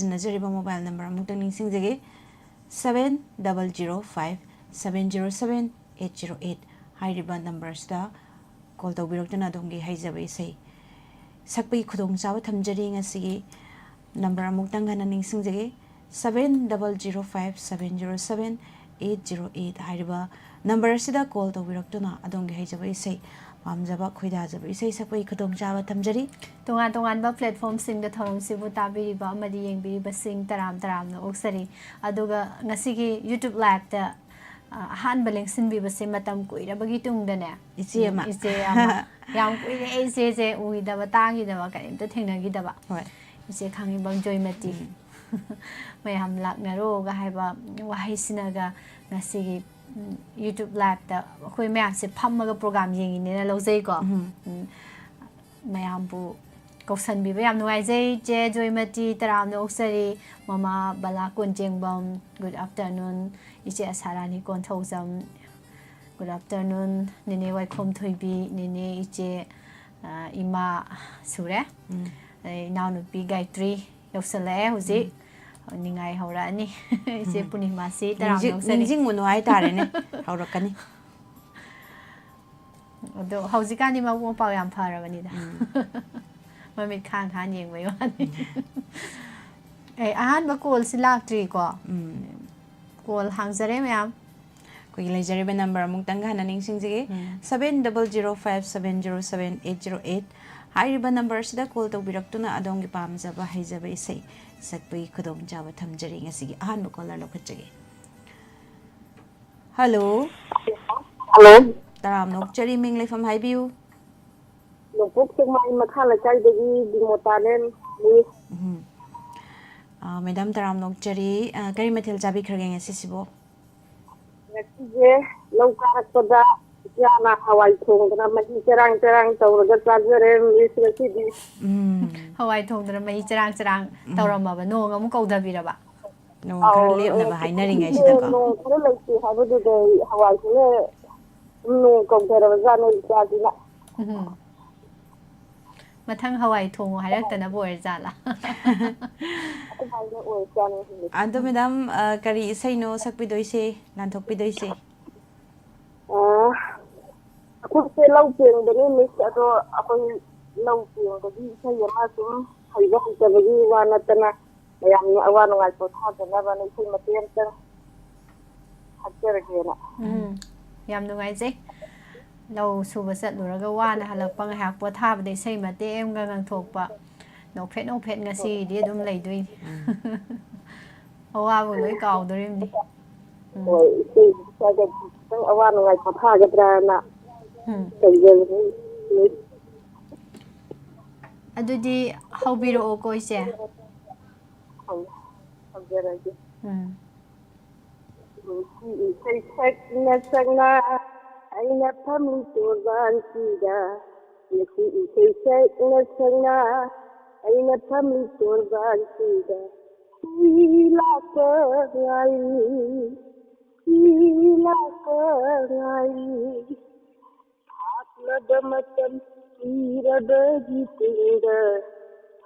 Nazariba mobile number amutang ningsingjage 7005-707-808 hairiba numbers da call tawbiraktuna adongi haijaba isai sakpai khudong chawa thamjari ngasi number amutang hana ningsingjage 7005-707-808 hairiba number sida call tawbiraktuna adongi haijaba isai pamjaba khoidajaba isai sakpai khudong chawa thamjari tongan ba platform sing da thorong sibu tabiriba amadi yengbiriba sing taram no oksari aduga ngasigi YouTube live da han baleng sinbiba se matam kuirabagi tungdane iche ama yam kuire je uida ba tangi da ba karimta thengnagi da ba hoi iche khangi bang joymati mayam laknaro ga haiba wahai sinaga ngasigi YouTube live da khoi mayam se phammaga program yengine na lojai ko mayam bu kausan bi yam nuai jai je joymati taram no oksari mama bala kunjengbam good afternoon iche asarani kon thojam good afternoon nene wai khom thoibi nene iche ima sure now no bi gaitri yoksale hoji ningai hora ni iche punima si taram no oksari ningjing munu ai tare ne haurakani ado hojikani ma wo paw yam pharabani da mamit khang khan yeng mai wani ahan ba call silak3 ko call hangzare mayam koi lejare number amutang hana ningsingjage 7005-707-808 hairiba number sida call tawbiraktuna adongi pamjaba haijaba isai sakpai khudong chawa thamjari ngasigi ahan ba caller lokachage hello taram nok chari ming lefam haibiu Lupuk semai makhala cai degi di motanen ni. Madam taram nok chari kari mathil chabi kharge ngasi sibo. Ngatije lauka tada yana hawai thong dana mahi cerang tawraga chajare misrasi di. hawai thong dana mahi cerang tawrama ba no ngam kaudabiraba No khar lepna ba hainari ngai sida ka. No khar laichi habadu de hawai ne no kaudara jane chajina. mathang hawai thong hairakta boy jala Ado madam kari isai no sakpi doise nanthok pi doise aku se lau peng dani mis ado aku lau peng dagi isai yama sum haiba hajabagi wana tana mayam ni awan ngal po tha dana ba nei sai matien tang hajjarage na yam nungai je lau suba satluraga wana halakpa ngahak pothabade sei mate em ga ngang thokpa no phet ngasi di dum leidui awa bu loi kaw dorim ni oi sei saga tang awan ngal po tha ga drana tayeng ni adudi haubiro o koise hajjarage sei SAKNASHI aina pami turban sida yaki isai SAKNASHI aina pami turban sida ila kai hakla damatam irada jitinda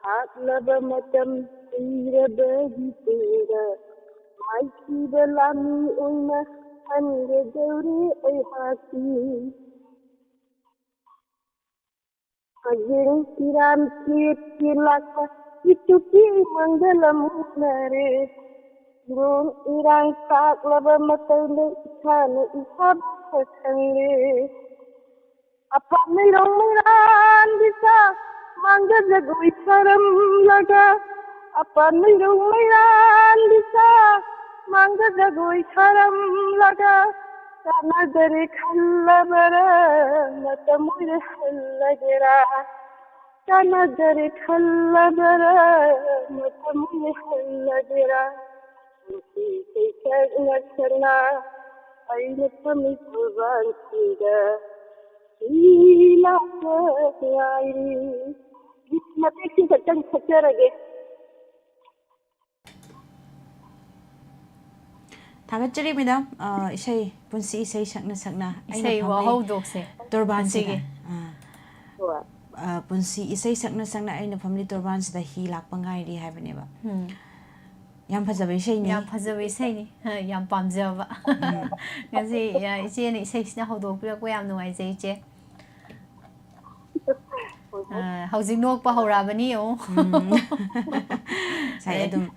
hakla damatam irada jitinda maiki belami una Hande gauri oi hati Ajin kiram kilaka itu ki manggalam nare Ron irang tak laba matale ikhane ihab khangre Apa mirong miran bisa mangga jagoi charam laga Apa mirong miran bisa Mangga jagoi charam laga kana dare khalla bara matamur khalla gera kana dare khalla bara matamur khalla gera usi SAKNASHI aina pami turban sida ila kai mate ki satang sacherage Thagachari madam isai punsi isai sakna isai wa hodokse turban sige punsi isai sakna aina family turban sida hi lakpa ngai ri haibane ba ꯌꯥꯝ ꯐꯖꯕ ꯏꯁꯩꯅꯤ ꯌꯥꯝ ꯐꯖꯕ ꯏꯁꯩꯅꯤ ꯌꯥꯝ ꯄꯥꯝꯖꯕ ꯉꯁꯤ ꯏꯆꯦꯅ ꯏꯁꯩꯁꯤꯅ ꯍꯧꯗꯣꯛꯄꯤꯔꯛꯄ ꯌꯥꯝ ꯅꯨꯡꯉꯥꯏꯖꯩ ꯏꯆꯦ ꯍꯧꯖꯤꯛ ꯅꯣꯛꯄ ꯍꯧꯔꯛꯑꯕꯅꯤ ꯌꯦꯡꯉꯣ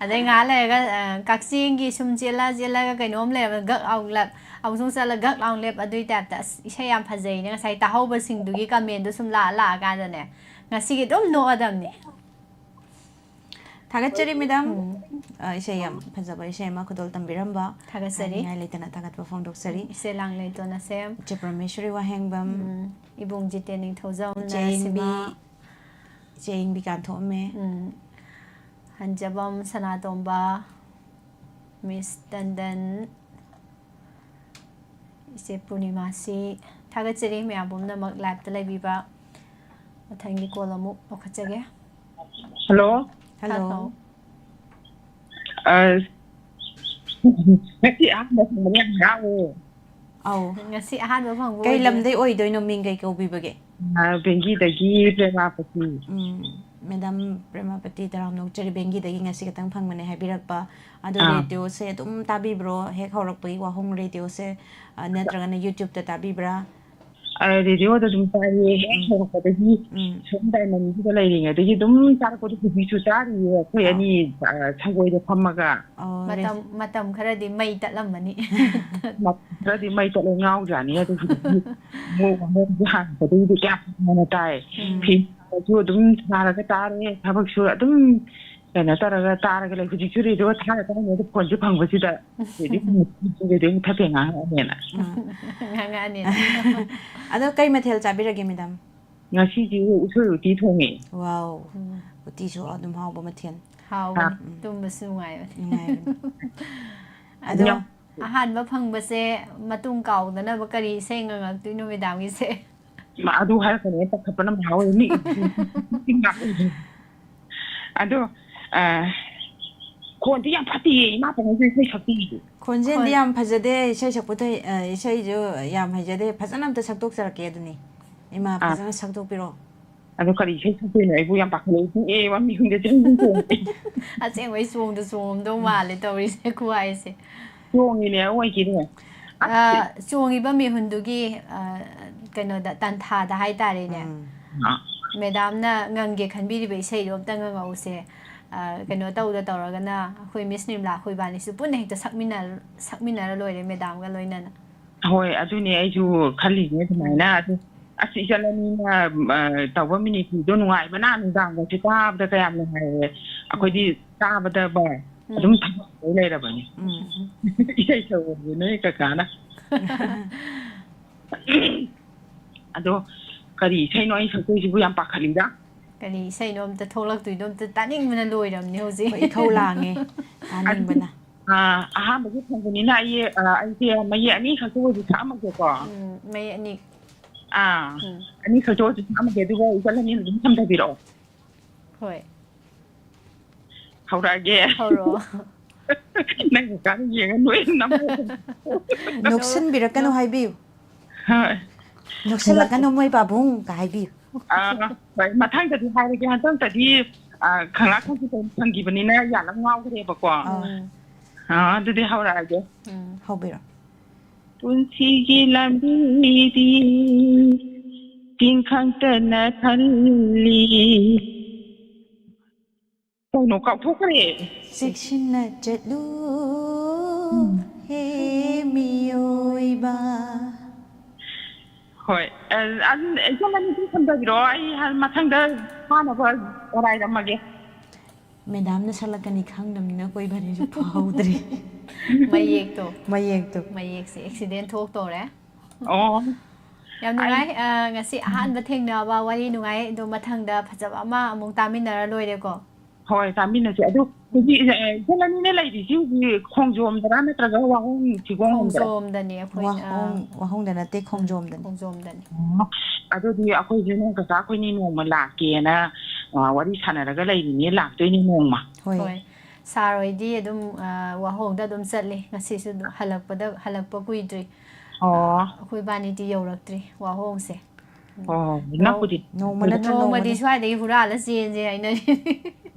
ꯑꯗꯩ ꯉꯥꯏꯍꯥꯛ ꯂꯩꯔꯒ ꯀꯛꯆꯤꯡꯒꯤ ꯁꯨꯝ ꯆꯦꯜꯂꯒ ꯀꯩꯅꯣꯝ ꯂꯩꯔꯕ ꯒꯛ ꯂꯥꯎ ꯑꯃꯨꯛꯁꯨ ꯆꯠꯂ ꯒꯛ ꯂꯥꯎ ꯂꯦꯞ ꯑꯗꯨꯏ ꯇꯥꯏꯞꯇ ꯑꯁ ꯏꯁꯩ ꯌꯥꯝ ꯐꯖꯩꯅꯦ ꯉꯁꯥꯏ ꯇꯥꯍꯧꯕꯁꯤꯡꯗꯨꯒꯤ ꯀꯃꯦꯟꯗꯣ ꯁꯨꯝ ꯂꯥꯛꯑꯀꯥꯟꯗꯅꯦ ꯉꯁꯤꯒꯤ ꯑꯗꯨꯝ ꯅꯣꯛꯑꯗꯕꯅꯤ ꯊꯥꯒꯠꯆꯔꯤ ꯃꯦꯗꯥꯝ ꯏꯁꯩ ꯌꯥꯝ ꯐꯖꯕ ꯏꯁꯩ ꯑꯃ ꯈꯨꯗꯣꯜ ꯇꯝꯕꯤꯔꯝꯕ ꯊꯥꯒꯠꯆꯔꯤ ꯍꯥꯏꯅꯤꯡꯉꯥꯏ ꯂꯩꯇꯅ ꯊꯥꯒꯠꯄ ꯐꯣꯡꯗꯣꯛꯆꯔꯤ ꯏꯆꯦ ꯂꯥꯡ ꯂꯩꯇꯣꯟ ꯑꯁꯦꯝ ꯏꯆꯦ ꯄ꯭ꯔꯃꯦꯁꯣꯔꯤ ꯋꯥꯍꯦꯡꯕꯝ ꯏꯕꯨꯡ ꯖꯤꯇꯦꯟ ꯅꯤꯡꯊꯧꯖꯝ ꯏꯆꯦ ꯏꯪꯕꯤ ꯀꯥꯟꯊꯣꯛꯑꯝꯃꯦ ꯍꯟꯖꯕꯝ ꯁꯅꯥꯇꯣꯝꯕ ꯃꯤꯁ ꯇꯟꯗꯟ 이제 ꯄꯨꯔꯅꯤꯃꯥꯁꯤ ꯊꯥꯒꯠꯆꯔꯤ ꯃꯌꯥꯝ ꯄꯨꯝꯅꯃꯛ ꯂꯥꯏꯚꯇ ꯂꯩꯕꯤꯕ ꯃꯊꯪꯒꯤ ꯀꯣꯜ ꯑꯃꯨꯛ ꯂꯧꯈꯠꯆꯒꯦ ꯍꯜꯂꯣ ꯍꯜꯂꯣ ꯉꯁꯤ ꯑꯍꯥꯟꯕ ꯐꯪꯕꯗ ꯌꯥꯝ ꯍꯔꯥꯎꯋꯦ ꯑꯧ ꯉꯁꯤ ꯑꯍꯥꯟꯕ ꯐꯪꯕ ꯀꯩ ꯑꯣꯏꯗꯣꯏꯅꯦ ꯂꯝꯗꯩ ꯑꯣꯏꯗꯣꯏꯅꯣ ꯃꯤꯡ ꯀꯩ ꯀꯧꯕꯤꯕꯒꯦ ꯕꯦꯡꯒꯤꯗꯒꯤ ꯄ꯭ꯔꯦꯃꯥꯄꯇꯤ ꯃꯦꯗꯥꯝ ꯄ꯭ꯔꯦꯃꯥꯄꯇꯤ ꯇꯔꯥꯝ ꯅꯣꯛꯆꯔꯤ ꯕꯦꯡꯒꯤꯗꯒꯤ ꯉꯁꯤ ꯈꯛꯇꯪ ꯐꯪꯕꯅꯦ ꯍꯥꯏꯕꯤꯔꯛꯄ ꯑꯗꯣ ꯔꯦꯗꯤꯑꯣꯁꯦ ꯑꯗꯨꯝ ꯇꯥꯕꯤꯕ꯭ꯔꯣ ꯍꯦꯛ ꯍꯧꯔꯛꯄꯒꯤ ꯋꯥꯍꯣꯡ ꯔꯦꯗꯤꯑꯣꯁꯦ ꯅꯠꯇ꯭ꯔꯒꯅ ꯌꯨꯇ꯭ꯌꯨꯕꯇ ꯇꯥꯕꯤꯕ꯭ꯔꯥ ꯔꯦꯗꯤꯑꯣꯗ ꯑꯗꯨꯝ ꯇꯥꯏꯌꯦ ꯍꯦꯛ ꯍꯧꯔꯛꯄꯗꯒꯤ ꯁꯣꯝ ꯗꯥꯏꯃꯟꯁꯤꯗ ꯂꯩꯔꯤꯉꯩꯗꯒꯤ ꯑꯗꯨꯝ ꯇꯥꯔꯛꯄꯗ ꯍꯧꯖꯤꯛꯁꯨ ꯇꯥꯔꯤꯌꯦ ꯑꯩꯈꯣꯏ ꯑꯅꯤ ꯁꯪꯒꯣꯏꯗ ꯐꯝꯃꯒ ꯃꯇꯝ ꯈꯔꯗꯤ ꯃꯩ ꯇꯠꯂꯝꯃꯅꯤ ꯈꯔꯗꯤ ꯃꯩ ꯇꯠꯂ ꯉꯥꯎꯖꯥꯅꯤ ꯑꯗꯨ ꯍꯧꯖꯤꯛꯇꯤ ꯍꯥꯟꯅꯗꯒꯤꯗꯤ ꯀꯌꯥ ꯐꯖꯅ ꯇꯥꯏ ꯐꯤꯁꯨ ꯑꯗꯨꯝ ꯁꯥꯔꯒ ꯇꯥꯔꯦ ꯊꯕꯛꯁꯨ ꯑꯗꯨꯝ ꯀꯩꯅꯣ ꯇꯧꯔꯒ ꯇꯥꯔꯒ ꯂꯩ ꯍꯧꯖꯤꯛꯁꯨ ꯔꯦꯗꯤꯑꯣ ꯊꯥꯔ ꯇꯥꯔꯤꯉꯩꯗ ꯐꯣꯟꯁꯦ ꯐꯪꯕꯁꯤꯗ ꯔꯦꯗꯤꯑꯣ ꯃꯨꯊꯠꯀꯦ ꯉꯥꯡꯉꯛꯑꯅꯦꯅ ꯉꯥꯡꯉꯛꯑꯅꯤꯅ ꯑꯗꯣ ꯀꯩ ꯃꯊꯦꯜ ꯆꯥꯕꯤꯔꯒꯦ ꯃꯦꯗꯥꯝ ꯉꯁꯤꯗꯤ ꯎꯁꯣꯏ ꯎꯇꯤ ꯊꯣꯡꯉꯦ ꯋꯥꯎ ꯎꯇꯤꯁꯨ ꯑꯗꯨꯝ ꯍꯥꯎꯕ ꯃꯊꯦꯜ ꯍꯥꯎꯕꯅꯤ ꯇꯨꯝꯕꯁꯨ ꯅꯨꯡꯉꯥꯏꯕꯅꯤ ꯅꯨꯡꯉꯥꯏꯕꯅꯤ ꯑꯗꯣ ꯑꯍꯥꯟꯕ ꯐꯪꯕꯁꯦ ꯃꯇꯨꯡ ꯀꯥꯎꯗꯅꯕ ꯀꯔꯤ ꯏꯁꯩ ꯉꯪꯉꯛꯇꯣꯏꯅꯣ ꯃꯦꯗꯥꯝꯒꯤꯁꯦ ꯑꯗꯨ ꯍꯥꯏꯔꯛꯀꯅꯦ ꯄꯥꯈꯠꯄꯅ ꯃꯍꯥꯎ ꯑꯗꯣ ꯈꯣꯟꯗꯤ ꯌꯥꯝ ꯐꯠꯇꯤꯌꯦ ꯏꯃꯥ ꯄꯥꯕꯨꯡꯁꯨ ꯏꯁꯩ ꯁꯛꯄꯤꯌꯦ ꯈꯣꯟꯖꯦꯜꯗꯤ ꯌꯥꯝ ꯐꯖꯗꯦ ꯏꯁꯩ ꯁꯛꯄꯗ ꯏꯁꯩꯁꯨ ꯌꯥम ꯍꯩꯖꯗꯦ ꯐꯖꯅ ꯑꯝꯇ ꯁꯛꯇꯣꯛꯆꯔꯛꯀꯦ ꯑꯗꯨꯅꯤ ꯏꯃꯥ ꯐꯖꯅ ꯁꯛꯇꯣꯛꯄꯤꯔꯛꯑꯣ ꯑꯗꯣ ꯀꯔꯤ ꯏꯁꯩ ꯁꯛꯇꯣꯏꯅꯣ ꯑꯩꯕꯨ ꯌꯥꯝ ꯄꯥꯈꯠꯂꯛꯏ ꯑꯦ ꯃꯤꯍꯨꯟꯒ ꯆꯣꯡ ꯆꯣꯡꯉꯦ ꯑꯁꯦꯡꯕꯩ ꯆꯣꯡꯉꯝꯗꯧ ꯃꯥꯜꯂꯦ ꯇꯧꯔꯤꯁꯦ ꯈꯨꯍꯥꯏꯁꯦ ꯆꯣꯡꯉꯤꯅꯦ ꯑꯋꯣꯏꯒꯤꯅꯦ ꯆꯣꯡꯉꯤꯕ ꯃꯤꯍꯨꯟꯗꯨꯒꯤ ꯀꯩꯅꯣꯗ ꯇꯟꯊꯥꯗ ꯍꯥꯏꯇꯥꯔꯦꯅꯦ ꯃꯦꯗꯥꯝꯅ ꯉꯪꯒꯦ ꯈꯟꯕꯤꯔꯤꯕ ꯏꯁꯩꯗꯣ ꯑꯝꯇ ꯉꯪꯉꯛꯎꯁꯦ ꯀꯩꯅꯣ ꯇꯧꯔꯒꯅ ꯑꯩꯈꯣꯏ ꯃꯤꯁ ꯅꯤꯔꯃꯂꯥ ꯑꯩꯈꯣꯏ ꯏꯕꯥꯅꯤꯁꯨ ꯄꯨꯟꯅ ꯍꯦꯛꯇ ꯁꯛꯃꯤꯟꯅꯔ ꯂꯣꯏꯔꯦ ꯃꯦꯗꯥꯝꯒ ꯂꯣꯏꯅꯅ ꯍꯣꯏ ꯑꯗꯨꯅꯦ ꯑꯩꯁꯨ ꯈꯜꯂꯤꯅꯦ ꯑꯗꯨꯃꯥꯏꯅ ꯑꯗꯨ ꯑꯁ ꯏꯆꯜꯂꯅꯤꯅ ꯇꯧꯕ ꯃꯤꯅꯤꯇ꯭ꯔꯤꯗꯣ ꯅꯨꯡꯉꯥꯏꯕꯅ ꯅꯨꯡꯗꯥꯡꯒꯁꯦ ꯇꯥꯕꯗ ꯀꯌꯥꯝ ꯅꯨꯡꯉꯥꯏꯔꯦ ꯑꯩꯈꯣꯏꯗꯤ ꯇꯥꯕꯗꯕ ꯑꯗꯨꯝ ꯊꯝꯃꯒ ꯂꯩꯔꯕꯅꯤ ꯏꯁꯩ ꯁꯛꯎꯁꯦ ꯅꯣꯏ ꯀꯀꯥꯅ ꯑꯗꯣ ꯀꯔꯤ ꯏꯁꯩꯅꯣ ꯑꯩ ꯁꯛꯇꯣꯏꯁꯤꯕꯨ ꯌꯥꯝ ꯄꯥꯈꯠꯂꯤꯗ ꯀꯔꯤ ꯏꯁꯩꯅꯣ ꯑꯝꯇ ꯊꯣꯛꯂꯛꯇꯣꯏꯗꯣ ꯑꯝꯇ ꯇꯥꯅꯤꯡꯕꯅ ꯂꯣꯏꯔꯕꯅꯤ ꯍꯧꯖꯤꯛ ꯏꯈꯧ ꯂꯥꯡꯉꯦ ꯇꯥꯅꯤꯡꯕꯅ ꯑꯍꯥꯟꯕꯒꯤ ꯐꯪꯕꯅꯤꯅ ꯑꯩꯁꯦ ꯃꯌꯦꯛ ꯑꯅꯤ ꯈꯛꯇ ꯑꯣꯏꯁꯨ ꯁꯛꯑꯝꯃꯒꯦꯀꯣ ꯃꯌꯦꯛ ꯑꯅꯤ ꯑꯅꯤ ꯈꯛꯇ ꯑꯣꯏꯁꯨ ꯁꯛꯑꯝꯃꯒꯦ ꯑꯗꯨꯒ ꯏꯆꯜꯂꯅꯤꯅ ꯑꯗꯨꯝ ꯊꯝꯊꯕꯤꯔꯛꯑꯣ ꯍꯣꯏ ꯍꯧꯔꯛꯑꯒꯦ ꯍꯧꯔꯛꯑꯣ ꯅꯪ ꯀꯀꯥꯅ ꯌꯦꯡꯉ ꯅꯣꯏ ꯅꯣꯛꯁꯟꯕꯤꯔꯛꯀꯅꯨ ꯍꯥꯏꯕꯤꯌꯨ ꯍꯣꯏ ꯅꯣꯛꯁꯜꯂꯛꯀꯅꯨ ꯃꯣꯏ ꯄꯥꯕꯨꯡꯒ ꯍꯥꯏꯕꯤꯌꯨ ꯍꯣꯏ ꯃꯊꯪꯗꯗꯤ ꯍꯥꯏꯔꯒꯦ ꯍꯟꯗꯛꯇꯗꯤ ꯈꯪꯂꯥ ꯈꯪꯁꯤꯇ ꯐꯪꯈꯤꯕꯅꯤꯅ ꯌꯥꯝꯅ ꯉꯥꯎꯈ꯭ꯔꯦꯕꯀꯣ ꯑꯗꯨꯗꯤ ꯍꯧꯔꯛꯑꯒꯦ ꯍꯧꯕꯤꯔꯣ ꯄꯨꯟꯁꯤꯒꯤ ꯂꯝꯕꯤꯗꯤ ꯇꯤꯟꯈꯪꯇꯅ ꯊꯜꯂꯤ ꯀꯩꯅꯣ ꯀꯥꯎꯊꯣꯛꯈ꯭ꯔꯦ ꯆꯦꯛꯁꯤꯟꯅ ꯆꯠꯂꯨ ꯍꯦ ꯃꯤꯑꯣꯏꯕ ꯍꯣꯏ ꯏꯆꯜꯂꯅꯤ ꯑꯗꯨꯝ ꯊꯝꯊꯕꯤꯔꯛꯑꯣ ꯑꯩ ꯃꯊꯪꯗ ꯐꯥꯅꯕ ꯍꯣꯔꯥꯏꯔꯝꯃꯒꯦ ꯃꯦꯗꯥꯝꯅ ꯁꯛꯂꯛꯀꯅꯤ ꯈꯪꯗꯕꯅꯤꯅ ꯑꯩꯈꯣꯏ ꯏꯕꯥꯅꯤꯁꯨ ꯐꯍꯧꯗ꯭ꯔꯤ ꯃꯌꯦꯛꯇꯣ ꯃꯌꯦꯛꯁꯦ ꯑꯦꯛꯁꯤꯗꯦꯟ ꯊꯣꯛꯇꯧꯔꯦ ꯑꯣ ꯌꯥꯝ ꯑꯩ ꯅꯨꯡꯉꯥꯏ ꯉꯁꯤ ꯑꯍꯥꯟꯕ ꯊꯦꯡꯅꯕ ꯋꯥꯔꯤ ꯅꯨꯡꯉꯥꯏ ꯑꯗꯣ ꯃꯊꯪꯗ ꯐꯖꯕ ꯑꯃ ꯑꯃꯨꯛ ꯇꯥꯃꯤꯟꯅꯔ ꯂꯣꯏꯔꯦꯀꯣ ꯍꯣꯏ ꯇꯥꯃꯤꯟꯅꯁꯦ ꯑꯗꯨ ꯍꯧꯖꯤꯛ ꯏꯆꯜꯂꯅꯤꯅ ꯂꯩꯔꯤꯁꯤ ꯍꯧꯖꯤꯛ ꯈꯣꯡꯖꯣꯝꯗꯔா ꯅꯠꯇ꯭ꯔꯒ ꯋꯥꯍꯣꯡ ꯆꯤꯒꯣꯡꯂꯣꯝꯗꯔꯥ ꯈꯣꯡꯖꯣꯝꯗꯅꯤ ꯑꯩꯈꯣꯏꯅ ꯋꯥꯍꯣꯡꯗ ꯅꯠꯇꯦ ꯈꯣꯡꯖꯣꯝꯗꯅꯤ ꯈꯣꯡꯖꯣꯝꯗꯅꯤ ꯑꯗꯨꯗꯤ ꯑꯩꯈꯣꯏꯁꯨ ꯅꯣꯡ ꯀꯀꯥ ꯑꯩꯈꯣꯏꯅꯤ ꯅꯣꯡꯃ ꯂꯥꯛꯀꯦꯅ ꯋꯥꯔꯤ ꯁꯥꯟꯅꯔꯒ ꯂꯩꯔꯤꯅꯦ ꯂꯥꯛꯇꯣꯏꯅꯤ ꯅꯣꯡꯃ ꯍꯣꯏ ꯁꯥꯔ ꯍꯣꯏꯗꯤ ꯑꯗꯨꯝ ꯋꯥꯍꯣꯡꯗ ꯑꯗꯨꯝ ꯆꯠꯂꯤ ꯉꯁꯤꯁꯨ ꯍꯜꯂꯛꯄ ꯀꯨꯏꯗ꯭ꯔꯤ ꯑꯩꯈꯣꯏ ꯏꯕꯥꯅꯤꯗꯤ ꯌꯧꯔꯛꯇ꯭ꯔꯤ ꯋꯥꯍꯣꯡꯁꯦ ꯅꯛꯄꯨꯗꯤ ꯅꯣꯡꯃ ꯅꯠꯇ꯭ꯔ ꯅꯣꯡꯃꯗꯤ ꯅꯣꯡꯃꯗꯤ ꯁ꯭ꯋꯥꯏꯗꯒꯤ ꯍꯨꯔꯥꯜꯂ ꯆꯦꯟꯁꯦ ꯍꯥꯏꯅꯔꯤ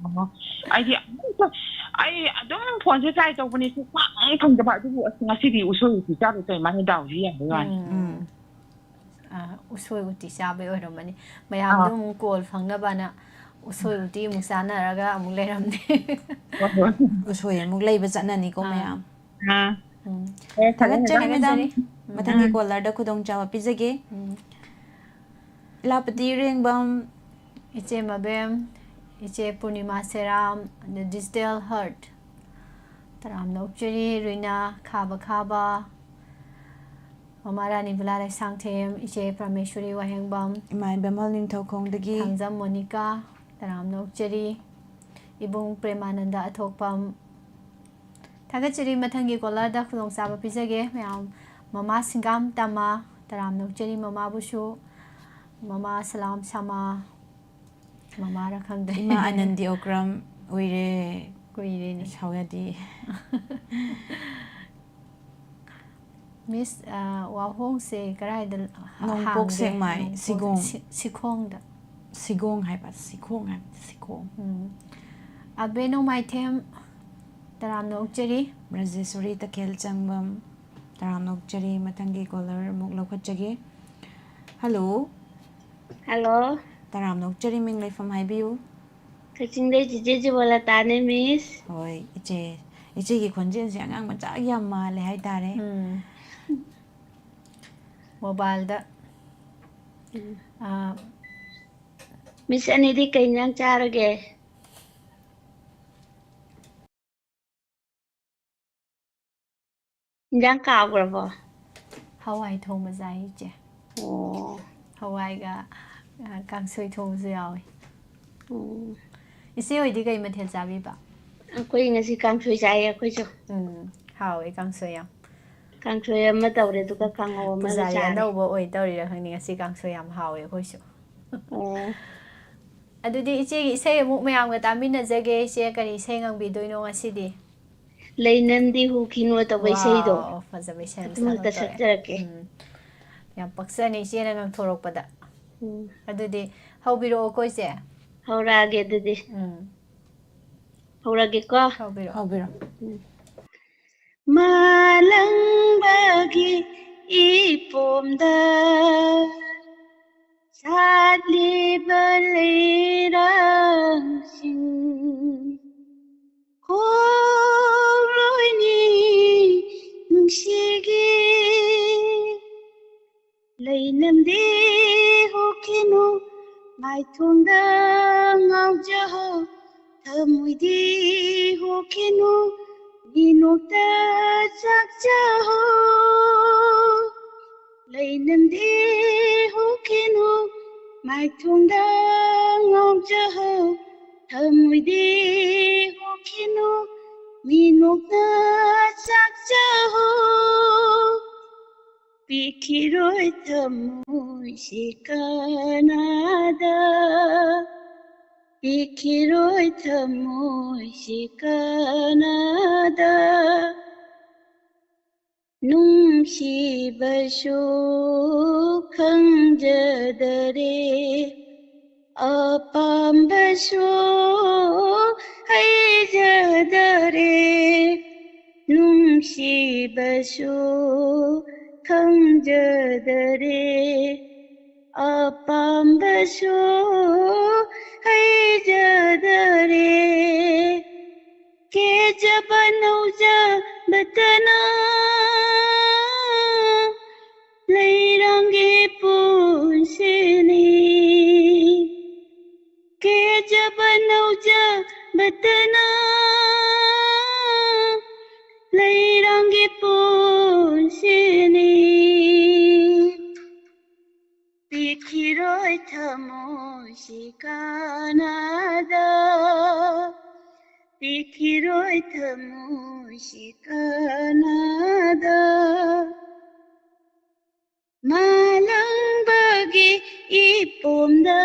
ꯑꯩꯗꯤ ꯑꯩ ꯑꯗꯨꯝ ꯐꯣꯟꯁꯦ ꯇ꯭ꯔꯥꯏ ꯇꯧꯕꯅꯤ ꯐꯪꯗꯕ ꯑꯗꯨꯕꯨ ꯑꯁ ꯉꯁꯤꯗꯤ ꯎꯁꯣꯏ ꯎꯇꯤ ꯆꯥꯕ ꯇꯧ ꯃꯥꯅ ꯗꯥꯎꯁꯤ ꯌꯥꯕꯩ ꯋꯥꯅꯤ ꯎꯁꯣꯏ ꯎꯇꯤ ꯆꯥꯕꯩ ꯑꯣꯏꯔꯝꯃꯅꯤ ꯃꯌꯥꯝꯗꯣ ꯑꯃꯨꯛ ꯀꯣꯜ ꯐꯪꯅꯕꯅ ꯎꯁꯣꯏ ꯎꯇꯤ ꯑꯃꯨꯛ ꯆꯥꯟꯅꯔꯒ ꯑꯃꯨꯛ ꯂꯩꯔꯝꯅꯦ ꯎꯁꯣꯏ ꯑꯃꯨꯛ ꯂꯩꯕ ꯆꯠꯅꯅꯤꯀꯣ ꯃꯌꯥꯝ ꯊꯥꯒꯠꯆꯔꯤ ꯃꯦꯗꯥꯝ ꯊꯥꯒꯠꯆꯔꯤ ꯃꯊꯪꯒꯤ ꯀꯣꯂꯔꯗ ꯈꯨꯗꯣꯡꯆꯥꯕ ꯄꯤꯖꯒꯦ ꯏꯂꯥꯄꯇꯤ ꯔꯦꯡꯕꯝ ꯏꯆꯦ ꯃꯕꯦꯝ ꯏꯆꯦ ꯄꯨꯔꯅꯤꯃꯥ ꯁꯦꯔꯥꯝ ꯗꯤꯖꯤꯇꯦꯜ ꯍꯔꯠ ꯇꯔꯥꯝꯅ ꯑꯣꯛꯆꯔꯤ ꯔꯨꯏꯅꯥ ꯈꯥꯕ ꯈꯥꯕ ꯃꯃꯥ ꯔꯥꯅꯤ ꯕꯂꯥ ꯂꯩꯁꯥꯡꯊꯦꯝ ꯏꯆꯦ ꯄ꯭ꯔꯃꯦꯁꯣꯔꯤ ꯋꯥꯍꯦꯡꯕꯝ ꯏꯃꯥ ꯏꯕꯦꯝꯍꯜ ꯅꯤꯡꯊꯧꯈꯣꯡꯗꯒꯤ ꯊꯥꯡꯖꯝ ꯃꯣꯅꯤꯀꯥ ꯇꯔꯥꯝꯅ ꯑꯣꯛꯆꯔꯤ ꯏꯕꯨꯡ ꯄ꯭ꯔꯦꯃꯥꯅꯟꯗ ꯑꯊꯣꯛꯄꯝ ꯊꯥꯒꯠꯆꯔꯤ ꯃꯊꯪꯒꯤ ꯀꯣꯂꯔꯗ ꯈꯨꯗꯣꯡꯆꯥꯕ ꯄꯤꯖꯒꯦ ꯃꯌꯥꯝ ꯃꯃꯥ ꯁꯤꯡꯒꯥꯝ ꯇꯝꯃꯥ ꯇꯔꯥꯝꯅ ꯑꯣꯛꯆꯔꯤ ꯃꯃꯥꯕꯨꯁꯨ ꯃꯃꯥ ꯁꯂꯥꯝ ꯁꯃꯥ ꯃꯃꯥꯔ ꯈꯪꯗꯦ ꯏꯃꯥ ꯑꯅꯟꯗꯤ ꯑꯣꯀ꯭ꯔꯝ ꯎꯏꯔꯦ ꯀꯨꯏꯔꯦꯅꯦ ꯁꯥꯎꯌꯥꯗꯤ ꯃꯤꯁ ꯋꯥꯍꯣꯡꯁꯦ ꯀꯗꯥꯏꯗ ꯅꯣꯡꯄꯣꯛ ꯍꯥꯡꯒꯦ ꯁꯦꯛꯃꯥꯏ ꯁꯤꯒꯣꯡ ꯁꯤꯈꯣꯡꯗ ꯁꯤꯒꯣꯡ ꯍꯥꯏꯕ ꯁꯤꯈꯣꯡ ꯍꯥꯏꯕ ꯁꯤꯈꯣꯡ ꯑꯕꯦ ꯅꯣꯡꯃꯥꯏꯊꯦꯝ ꯇꯔꯥꯝꯅ ꯑꯣꯛꯆꯔꯤ ꯕ꯭ꯔꯖꯦꯁꯣꯔꯤ ꯇꯈꯦꯜ ꯆꯪꯕꯝ ꯇꯔꯥꯝꯅ ꯑꯣꯛꯆꯔꯤ ꯃꯊꯪꯒꯤ ꯀꯣꯂꯔ ꯑꯃꯨꯛ ꯂꯧꯈꯠꯆꯒꯦ ꯍꯜꯂꯣ ꯍꯜꯂꯣ ꯇꯔꯥꯝꯅ ꯑꯣꯛꯆꯔꯤ ꯃꯤꯡ ꯂꯩꯐꯝ ꯍꯥꯏꯕꯤꯌꯨ ꯀꯛꯆꯤꯡꯗꯩ ꯆꯤꯆꯦ ꯖꯤꯕꯣꯂꯇꯥꯅꯦ ꯃꯤꯁ ꯍꯣꯏ ꯏꯆꯦ ꯏꯆꯦꯒꯤ ꯈꯣꯟꯖꯦꯜꯁꯦ ꯑꯉꯥꯡ ꯃꯆꯥ ꯌꯥꯝ ꯃꯥꯜꯂꯦ ꯍꯥꯏꯇꯥꯔꯦ ꯃꯣꯕꯥꯏꯜꯗ ꯃꯤꯁ ꯑꯅꯤꯗꯤ ꯀꯩ ꯏꯟꯖꯥꯡ ꯆꯥꯔꯒꯦ ꯏꯟꯖꯥꯡ ꯀꯥꯎꯒ꯭ꯔꯕꯣ ꯍꯋꯥꯏ ꯊꯣꯡꯕ ꯆꯥꯏ ꯏꯆꯦ ꯑꯣ ꯍꯋꯥꯏꯒ ꯀꯥꯡꯁꯣꯏ ꯊꯣꯡꯕꯁꯨ ꯌꯥꯎꯋꯤ ꯑꯣ ꯏꯆꯦ ꯍꯣꯏꯗꯤ ꯀꯩ ꯃꯊꯦꯜ ꯆꯥꯕꯤꯕ ꯑꯩꯈꯣꯏ ꯉꯁꯤ ꯀꯥꯡꯁꯣꯏ ꯆꯥꯏꯌꯦ ꯑꯩꯈꯣꯏꯁꯨ ꯍꯥꯎꯋꯦ ꯀꯥꯡꯁꯣꯏ ꯌꯥꯝ ꯀꯥꯡꯁꯣꯏ ꯑꯃ ꯇꯧꯔꯦ ꯑꯗꯨꯒ ꯀꯥꯡꯉꯧ ꯑꯃꯒ ꯄꯨꯖꯥꯔꯤ ꯆꯥꯔꯦ ꯑꯅꯧꯕ ꯑꯣꯏ ꯇꯧꯔꯤꯔꯥ ꯈꯪꯗꯦ ꯉꯁꯤ ꯀꯥꯡꯁꯣꯏ ꯌꯥꯝ ꯍꯥꯎꯋꯦ ꯑꯩꯈꯣꯏꯁꯨ ꯑꯣ ꯑꯗꯨꯗꯤ ꯏꯆꯦꯒꯤ ꯏꯁꯩ ꯑꯃꯨꯛ ꯃꯌꯥꯝꯒ ꯇꯥꯃꯤꯟꯅꯖꯒꯦ ꯏꯆꯦ ꯀꯔꯤ ꯏꯁꯩ ꯉꯪꯕꯤꯗꯣꯏꯅꯣ ꯉꯁꯤꯗꯤ ꯂꯩꯅꯝꯗꯤ ꯍꯨꯈꯤꯅꯣ ꯇꯧꯕ ꯏꯁꯩꯗꯣ ꯋꯥꯎ ꯐꯖꯕ ꯏꯁꯩ ꯑꯃ ꯑꯗꯨꯃꯛꯇ ꯁꯛꯂꯛꯇꯣꯔꯦ ꯁꯛꯆꯔꯛꯀꯦ ꯌꯥꯝ ꯄꯛꯆꯅꯤ ꯏꯆꯦꯅ ꯉꯪꯊꯣꯔꯛꯄꯗ ꯎꯝ ꯑꯗꯨꯗꯤ ꯍꯧꯕꯤꯔꯛꯑꯣꯀꯣ ꯏꯆꯦ ꯍꯧꯔꯛꯑꯒꯦ ꯑꯗꯨꯗꯤ ꯍꯧꯔꯒꯦꯀꯣ ꯍꯧꯕꯤꯔꯛꯑꯣ ꯍꯧꯕꯤꯔꯣ ꯃꯥꯂꯪꯕꯒꯤ ꯏꯄꯣꯝꯗ ꯁꯥꯠꯂꯤꯕ ꯂꯩꯔꯥꯡꯁꯤꯡ ꯈꯣꯡꯂꯣꯏꯅꯤ ꯅꯨꯡꯁꯤꯒꯤ ꯂꯩꯅꯝꯗꯤ ꯍꯨꯈꯤꯅꯨ ꯃꯥꯏꯊꯣꯡꯗ ꯉꯥꯎꯖꯍꯧ ꯊꯃꯣꯏꯗꯤ ꯍꯨꯈꯤꯅꯨ ꯃꯤꯅꯣꯛꯇ ꯆꯥꯛꯆꯍꯧ ꯂꯩꯅꯝꯗꯤ ꯍꯨꯈꯤꯅꯨ ꯃꯥꯏꯊꯣꯡꯗ ꯉꯥꯎꯖꯍꯧ ꯊꯃꯣꯏꯗꯤ ꯍꯨꯈꯤꯅꯨ ꯃꯤꯅꯣꯛꯇ ꯆꯥꯛꯆꯍꯧ ꯄꯤꯈꯤꯔꯣꯏ ꯊꯃꯣꯏꯁꯤ ꯀꯅꯥꯗ ꯄꯤꯈꯤꯔꯣꯏ ꯊꯃꯣꯏꯁꯤ ꯀꯅꯥꯗ ꯅꯨꯡꯁꯤꯕꯁꯨ ꯈꯪꯖꯗꯔꯦ ꯑꯄꯥꯝꯕꯁꯨ ꯍꯩꯖꯗꯔꯦ ꯅꯨꯡꯁꯤꯕꯁꯨ ꯈꯪꯖꯗꯔꯦ ꯑꯄꯥꯝꯕꯁꯨ ꯍꯩꯖꯗꯔꯦ ꯀꯦꯖꯕ ꯅꯧꯖꯕꯇꯅ ꯂꯩꯔꯥꯡꯒꯤ ꯄꯨꯟꯁꯤꯅꯤ ꯀꯦꯖꯕ ꯅꯧꯖꯕꯇꯅ ꯂꯩꯔꯥꯡꯒꯤ ꯄꯨꯟꯁꯤꯅꯤ ꯄꯤꯈꯤꯔꯣꯏ ꯊꯃꯣꯏꯁꯤ ꯀꯅꯥꯗ ꯄꯤꯈꯤꯔꯣꯏ ꯊꯃꯣꯏꯁꯤ ꯀꯅꯥꯗ ꯃꯥꯂꯪꯕꯒꯤ ꯏꯄꯣꯝꯗ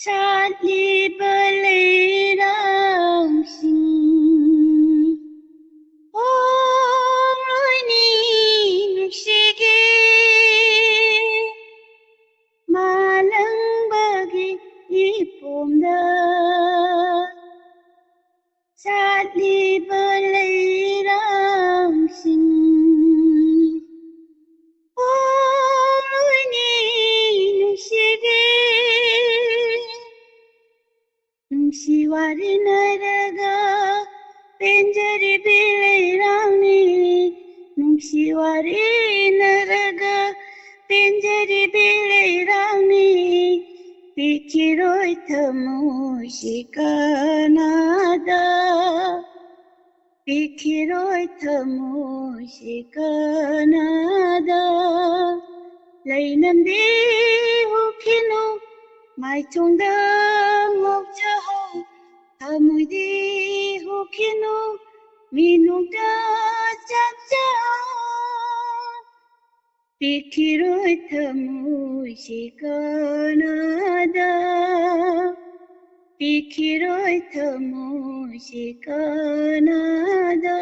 ꯁꯥꯠꯂꯤꯕ ꯂꯩꯔꯥꯡꯁꯤꯡ ꯍꯣꯡꯂꯣꯏꯅꯤ ꯅꯨꯡꯁꯤꯒꯤ ꯃꯥꯂꯪꯕꯒꯤ ꯏꯄꯣꯝꯗ ꯆꯠꯂꯤꯕ ꯂꯩꯔꯥꯡꯁꯤꯡ ꯍꯣꯡꯂꯣꯏꯅꯤ ꯅꯨꯡꯁꯤꯕꯤ ꯅꯨꯡꯁꯤ ꯋꯥꯔꯤꯅꯔꯒ ꯄꯦꯟꯖꯔꯤꯕꯤ ꯂꯩꯔꯥꯡꯅꯤ ꯅꯨꯡꯁꯤ ꯋꯥꯔꯤꯅꯔꯒ ꯄꯦꯟꯖꯔꯤꯕꯤ ꯂꯩꯔꯥꯡꯅꯤ ꯄꯤꯈꯤꯔꯣꯏ ꯊꯃꯣꯏꯁꯤ ꯀꯅꯥꯗ ꯄꯤꯈꯤꯔꯣꯏ ꯊꯃꯣꯏꯁꯤ ꯀꯅꯥꯗ ꯂꯩꯅꯝꯗꯤ ꯍꯨꯈꯤꯅꯨ ꯃꯥꯏꯊꯣꯡꯗ ꯉꯣꯛꯆꯍꯧ ꯊꯃꯣꯏꯗꯤ ꯍꯨꯈꯤꯅꯨ ꯃꯤꯅꯨꯡꯗ ꯆꯥꯛꯆꯍꯧ ꯄꯤꯈꯤꯔꯣꯏ ꯊꯃꯣꯏꯁꯤ ꯀꯅꯥꯗ ꯄꯤꯈꯤꯔꯣꯏ ꯊꯃꯣꯏꯁꯤ ꯀꯅꯥꯗ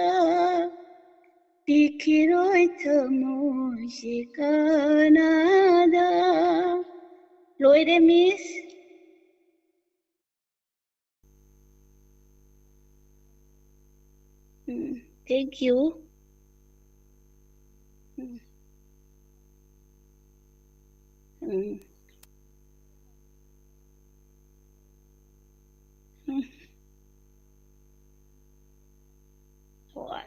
ꯄꯤꯈꯤꯔꯣꯏ ꯊꯃꯣꯏꯁꯤ ꯀꯅꯥꯗ ꯂꯣꯏꯔꯦ ꯃꯤꯁ ꯊꯦꯡk you ꯍꯣꯏ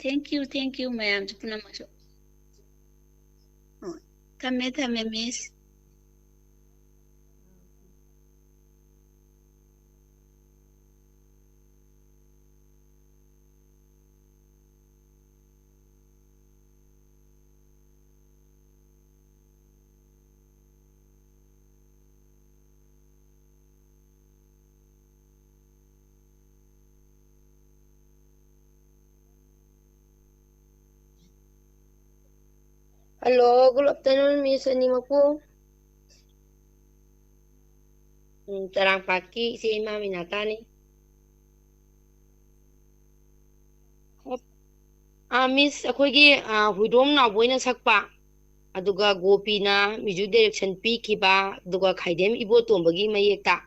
thank you ꯃꯌꯥꯝꯁꯨ ꯄꯨꯝꯅꯃꯛꯁꯨ ꯊꯝꯃꯦ ꯃꯤꯁ Hello, good afternoon, Miss Animapu. Tarang pagi si Imam Minatani. Miss, ako'y hudom na boy na sakpa. Aduga gopi na music direction pikiba, aduga kaidem ibo tombagi mayekta.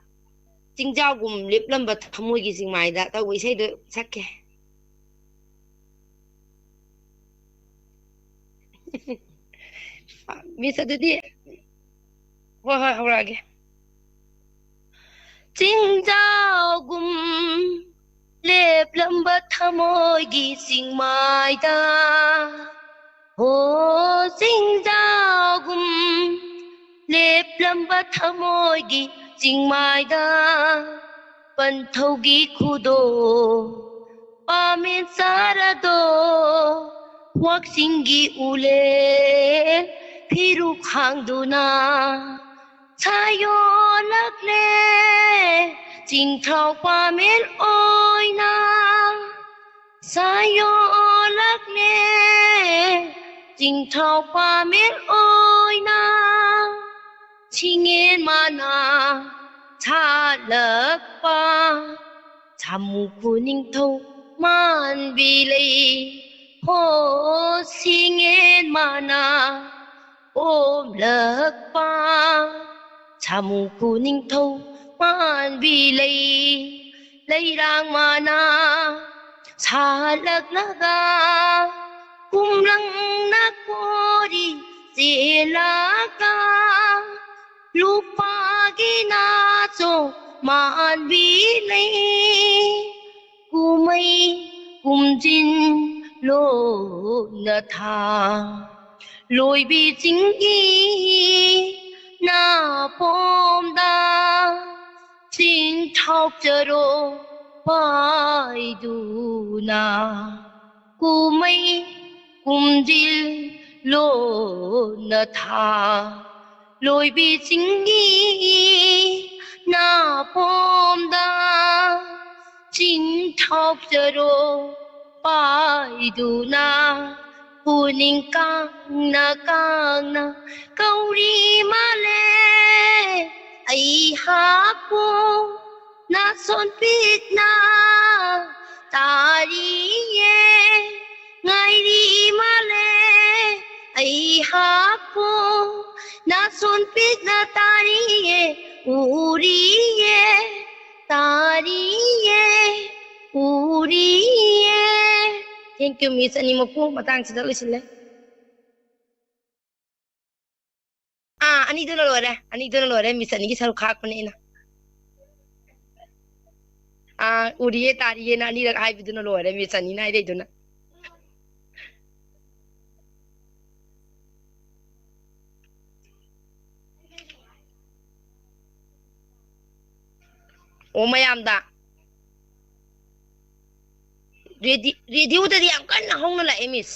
Jingjaw gum liplam bat hamoy gising maida, tawag isay do sakke. Miss, adudi. Wah, hurage. Jingjaw gum liplam bat hamoy gising maida. Ho jingjaw gum liplam bat hamoy gising maida. Panthogi khudo pamin sarado waksingi ule phiru khangduna chayo lakle jingthau pamin oina sayo lakle jingthau pamin oina chingen mana Chalakpa Chamukuning to man bilay Ho singin mana Om lakpa Chamukuning to man bilay Layrang mana Chalak naga Kumlang nakori Silaka Lupa ginaso maan bilay kumay kumjin lo na tha loi bi jingi na pomda jing thau charo pai du na kumay kumjin lo na tha loi bi jingi na pomda jing thau charo pai du na puning kang na kauri male ai ha po na son pit na tari ye ngai ri male ai ha po नासोन पीना तारिये उरिये तारिये उरिये Thank you Miss ani mapu matang sida loisile ani duna lore Miss ani ki saru khak pane na uriye tariye na ani rak hai biduna lore Miss ani na ide duna o mayam da radio da yam kan na hong na la Miss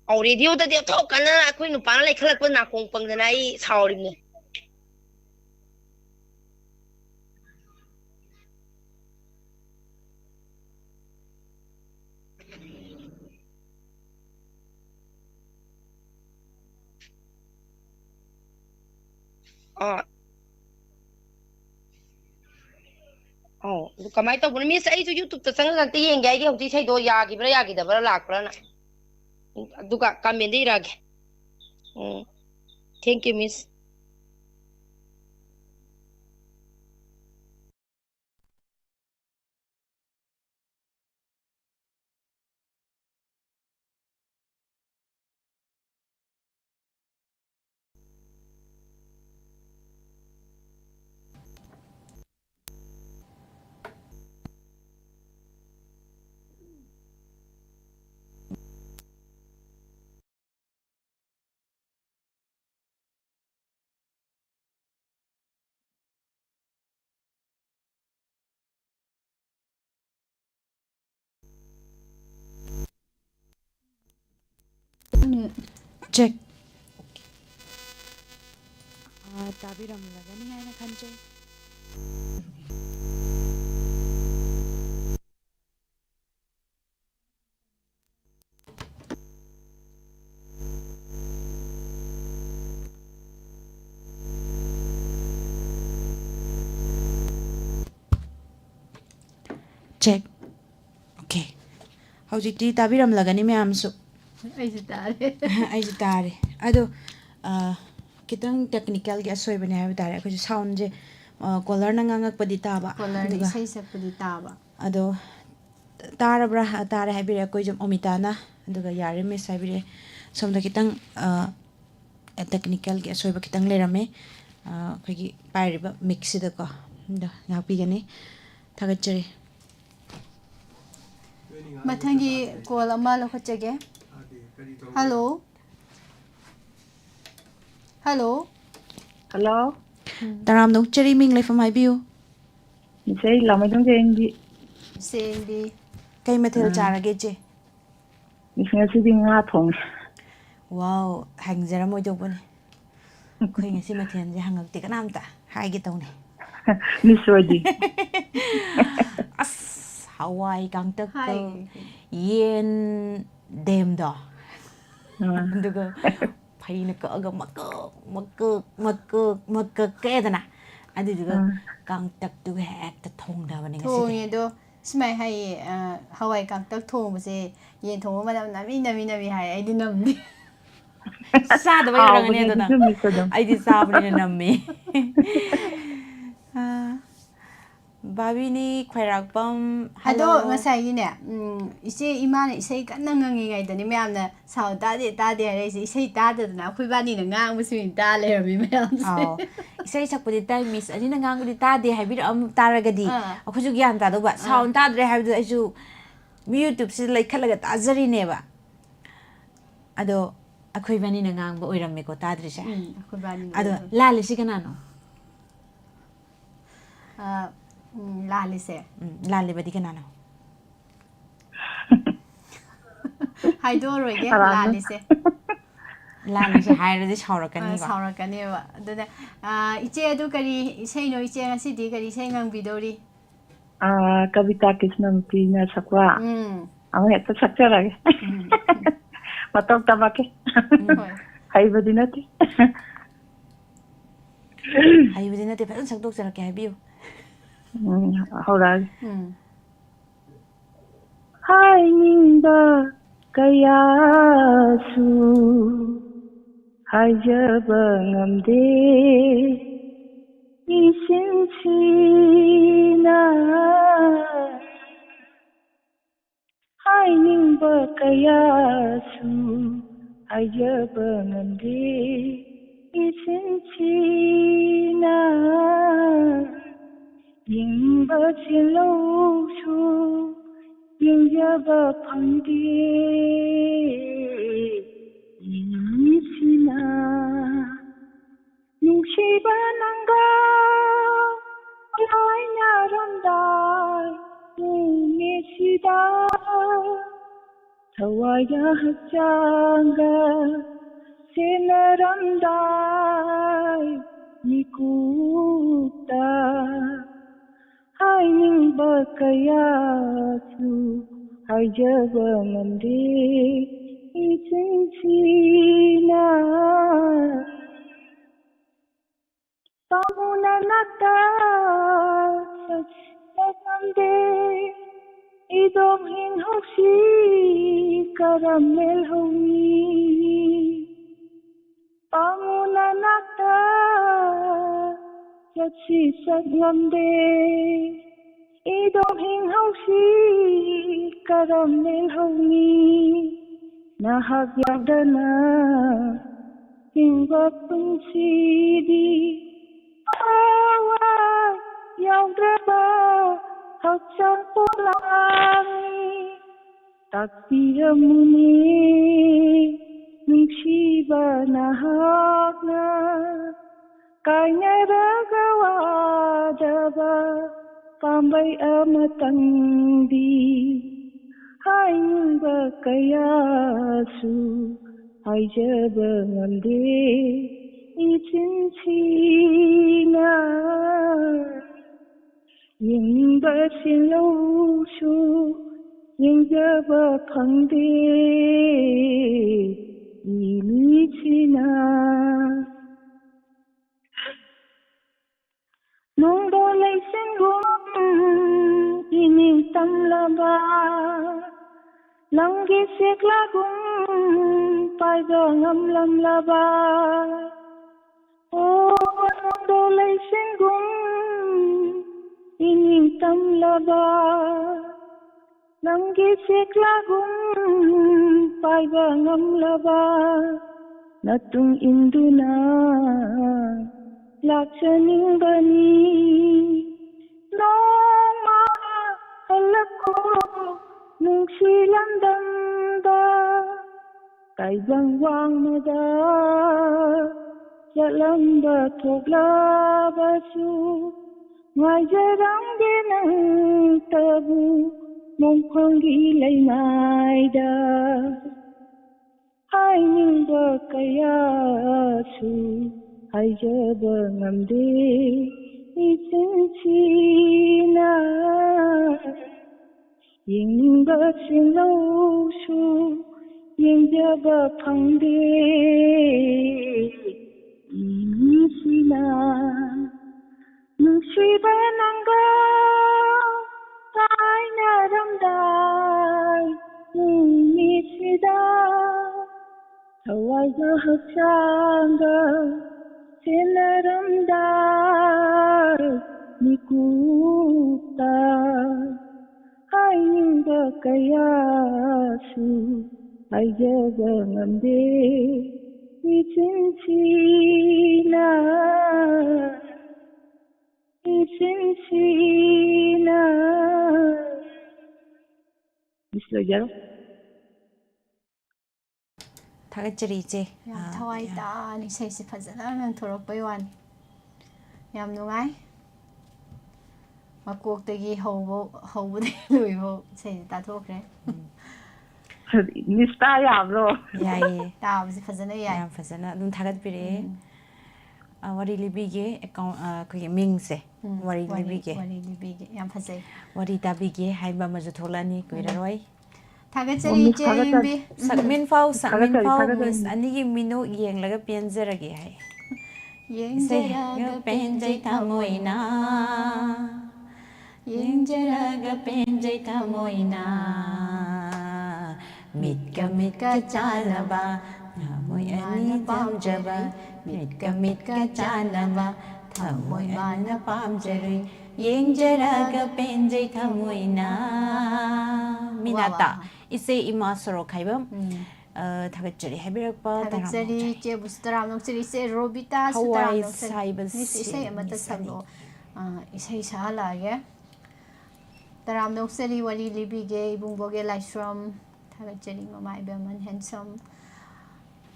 au radio da dia thok kan na akhoi nu pa na lai khalak pa na kong pang na ai saurim ne kamai tau Miss ai su YouTube ta sang kan ti yeng gai ge hoti sai do ya gi da bra lak bra na duka comment dei rage thank you Miss check tabiramlagani haina khanjai check okay hojikti tabiramlagani mayamsu ai tare ado kitang technical gi asoi bane ha tare ko sound je color na ngangak padi taba color ni sai sak padi taba ado tarabra tare habire ko jom omitana aduga yare me sabire somda kitang technical gi asoi ba kitang lerame ko gi pairiba mix da ko da ngapi gani thagachari mathangi call ama lo khachage hello hello hello taram no cheri ming le from ibu sei lamai dong jeng di sendi kai mathil charage je misnga si nga thong wow hangjara moi do bone khoi ngasi mathil je hangak ti kanam ta hai gi tawne miswadi as hawai kang tak yen dem da duga phaina ka aga mak ke dana adi duga kang tak tu hek ta thong da bane ngasi thong do smai hai hawai kang tak thong se yen thong ma nami hai ai di nam di sa da ba yara ngane dana ai di sa bane nammi babi ni khairak pam ado ngasai gi ne ise imane ise kan ngangi ngai da ni myam na sao ta de hai ise ise ta da na khoi ba ni na ngang mu sin ta le mi myam se ise sakpudi tai miss ani na ngang udi ta de habir am taragadi akhuju gyan ta do ba sound ta dre habi aiju YouTube se lai khalaga ta jari ne ba ado akhoi bani na ngang ba oiram me ko ta dre sa akhoi ba ni ado lali si kana no lali se lali ba di kana no hai do roi ge lali se haire de saurakani ba saurakani ba aduna iche adu kari isei no iche ngasi di kari isei ngang bidori kavita krishnamurti na sakwa ama hekta sakcharage matok tabake haibadi nati haibadi nati fadan sakdok sarake habiyo ꯍꯧꯔꯛꯑꯒꯦ ꯎꯝ ꯍꯥꯏꯅꯤꯡꯕ ꯀꯌꯥꯁꯨ ꯍꯥꯏꯖꯕ ꯉꯝꯗꯦ 이신시나 하이닝바 까야수 하여방한데 이신시나 잉바질로수 잉자바 방디 이시나 누시바난가 나란다 우미시다 타와야 학장가 세나란다 니쿠다 하이닝바 까야수 하이저방한데 이진치나 Pamunanata Sagnande Idom hin hoksi Karamel homi Pamunanata Sagnande Idom hin hoksi Karamel homi Nahag yagdana Hingga pensidi Yaudaba Haksan pulangi Takdiramuni Nungshiba nahagna Kanya ragawadaba Pambay amatandi Haingba kayasu Haijaba ngamde 이진치나 잉바실로수 잉자바 방대 이미지나 농도레이신군 이닝땀라바 랑기색라군 빨강암람라바 Dolaisingun ining tamlaba Langgi siklagun paiba ngamlaba Natung induna laksaning bani Noma halako nung silandanda Kaibang wang mada Jalamba toglabasu Ngajarang dinang tabu Mongpanggi laynaida Hainingba kayasu Haijaba ngamde Isinchina Yingba sinlausu Yingjaba pangde 이미시나 누시바난가 다이나람다이 이미시다 타와이가 흑장가 세나람다이 니쿠다 하이닝가 까야수 아이자가 ngamde 이진치나 Bisa jaro Thagachari iche ꯌꯥꯝ ꯊꯋꯥꯏ ꯇꯥꯅ ꯏꯁꯩꯁꯤ ꯐꯖꯅ ꯉꯪꯊꯣꯔꯛꯄꯩ ꯋꯥꯅꯤ ꯌꯥꯝ ꯅꯨꯡꯉꯥꯏ ꯃꯀꯣꯛꯇꯒꯤ ꯍꯧꯕꯗꯒꯤ ꯂꯣꯏꯕꯧ ꯏꯁꯩꯁꯤ ꯇꯥꯊꯣꯛꯈ꯭ꯔꯦ Nista yabro Yaye ꯇꯥꯕꯁꯤ ꯐꯖꯅ ꯌꯥꯏ Yam fazana Dun thagaspire Wari libige Kuya mingse Wari libige ꯋꯥꯔꯤ ꯂꯤꯕꯤꯒꯦ ꯌꯥꯝ ꯐꯖꯩ Wari tabige Haiba Mazutolani Kuiraroi ꯊꯥꯒꯠꯆꯔꯤ ꯏꯆꯦ ꯑꯌꯤꯡꯕꯤ Sakmin Fau Miss Anigi Mino Yang Laga Pianzerage ꯌꯦꯡꯖꯔꯒ ꯄꯦꯟꯖꯩ ꯊꯃꯣꯏꯅ ꯌꯦꯡꯖꯔꯒ ꯄꯦꯟꯖꯩ ꯊꯃꯣꯏꯅ ꯃꯤꯠꯀ ꯃꯤꯠꯀ ꯆꯥꯟꯅꯕ ꯊꯃꯣꯏ ꯑꯅꯤ ꯄꯥꯝꯖꯕ ꯃꯤꯠꯀ ꯃꯤꯠꯀ ꯆꯥꯟꯅꯕ ꯊꯃꯣꯏ ꯃꯥꯅ ꯄꯥꯝꯖꯔꯨꯏ ꯌꯦꯡꯖꯔꯒ ꯄꯦꯟꯖꯩ ꯊꯃꯣꯏꯅ ꯃꯤꯅꯥꯇꯥ ꯏꯆꯦ ꯏꯃꯥ ꯁꯣꯔꯣꯛ ꯈꯥꯏꯕꯝ ꯊꯥꯒꯠꯆꯔꯤ ꯍꯥꯏꯕꯤꯔꯛꯄ ꯊꯥꯒꯠꯆꯔꯤ ꯆꯦꯕꯨꯁꯨ ꯇꯔꯥꯝ ꯅꯣꯛꯆꯔꯤ ꯆꯦ ꯔꯣꯕꯤꯇꯥꯁꯨ ꯇꯔꯥꯝ ꯅꯣꯛꯆꯔꯤ ꯃꯤꯁ ꯏꯁꯩ ꯑꯃꯇ ꯁꯛꯂꯛꯑꯣ ꯏꯁꯩ ꯁꯛꯍꯜꯂꯛꯑꯒꯦ ꯇꯔꯥꯝ ꯅꯣꯛꯆꯔꯤ ꯋꯥꯔꯤ ꯂꯤꯕꯤꯒꯦ ꯏꯕꯨꯡꯕꯣꯒꯦ ꯂꯥꯏꯁ꯭ꯔꯝ ꯊꯥꯒꯠꯆꯔꯤ ꯃꯃꯥ ꯏꯕꯦꯝꯃꯟ ꯍꯦꯟꯁꯝ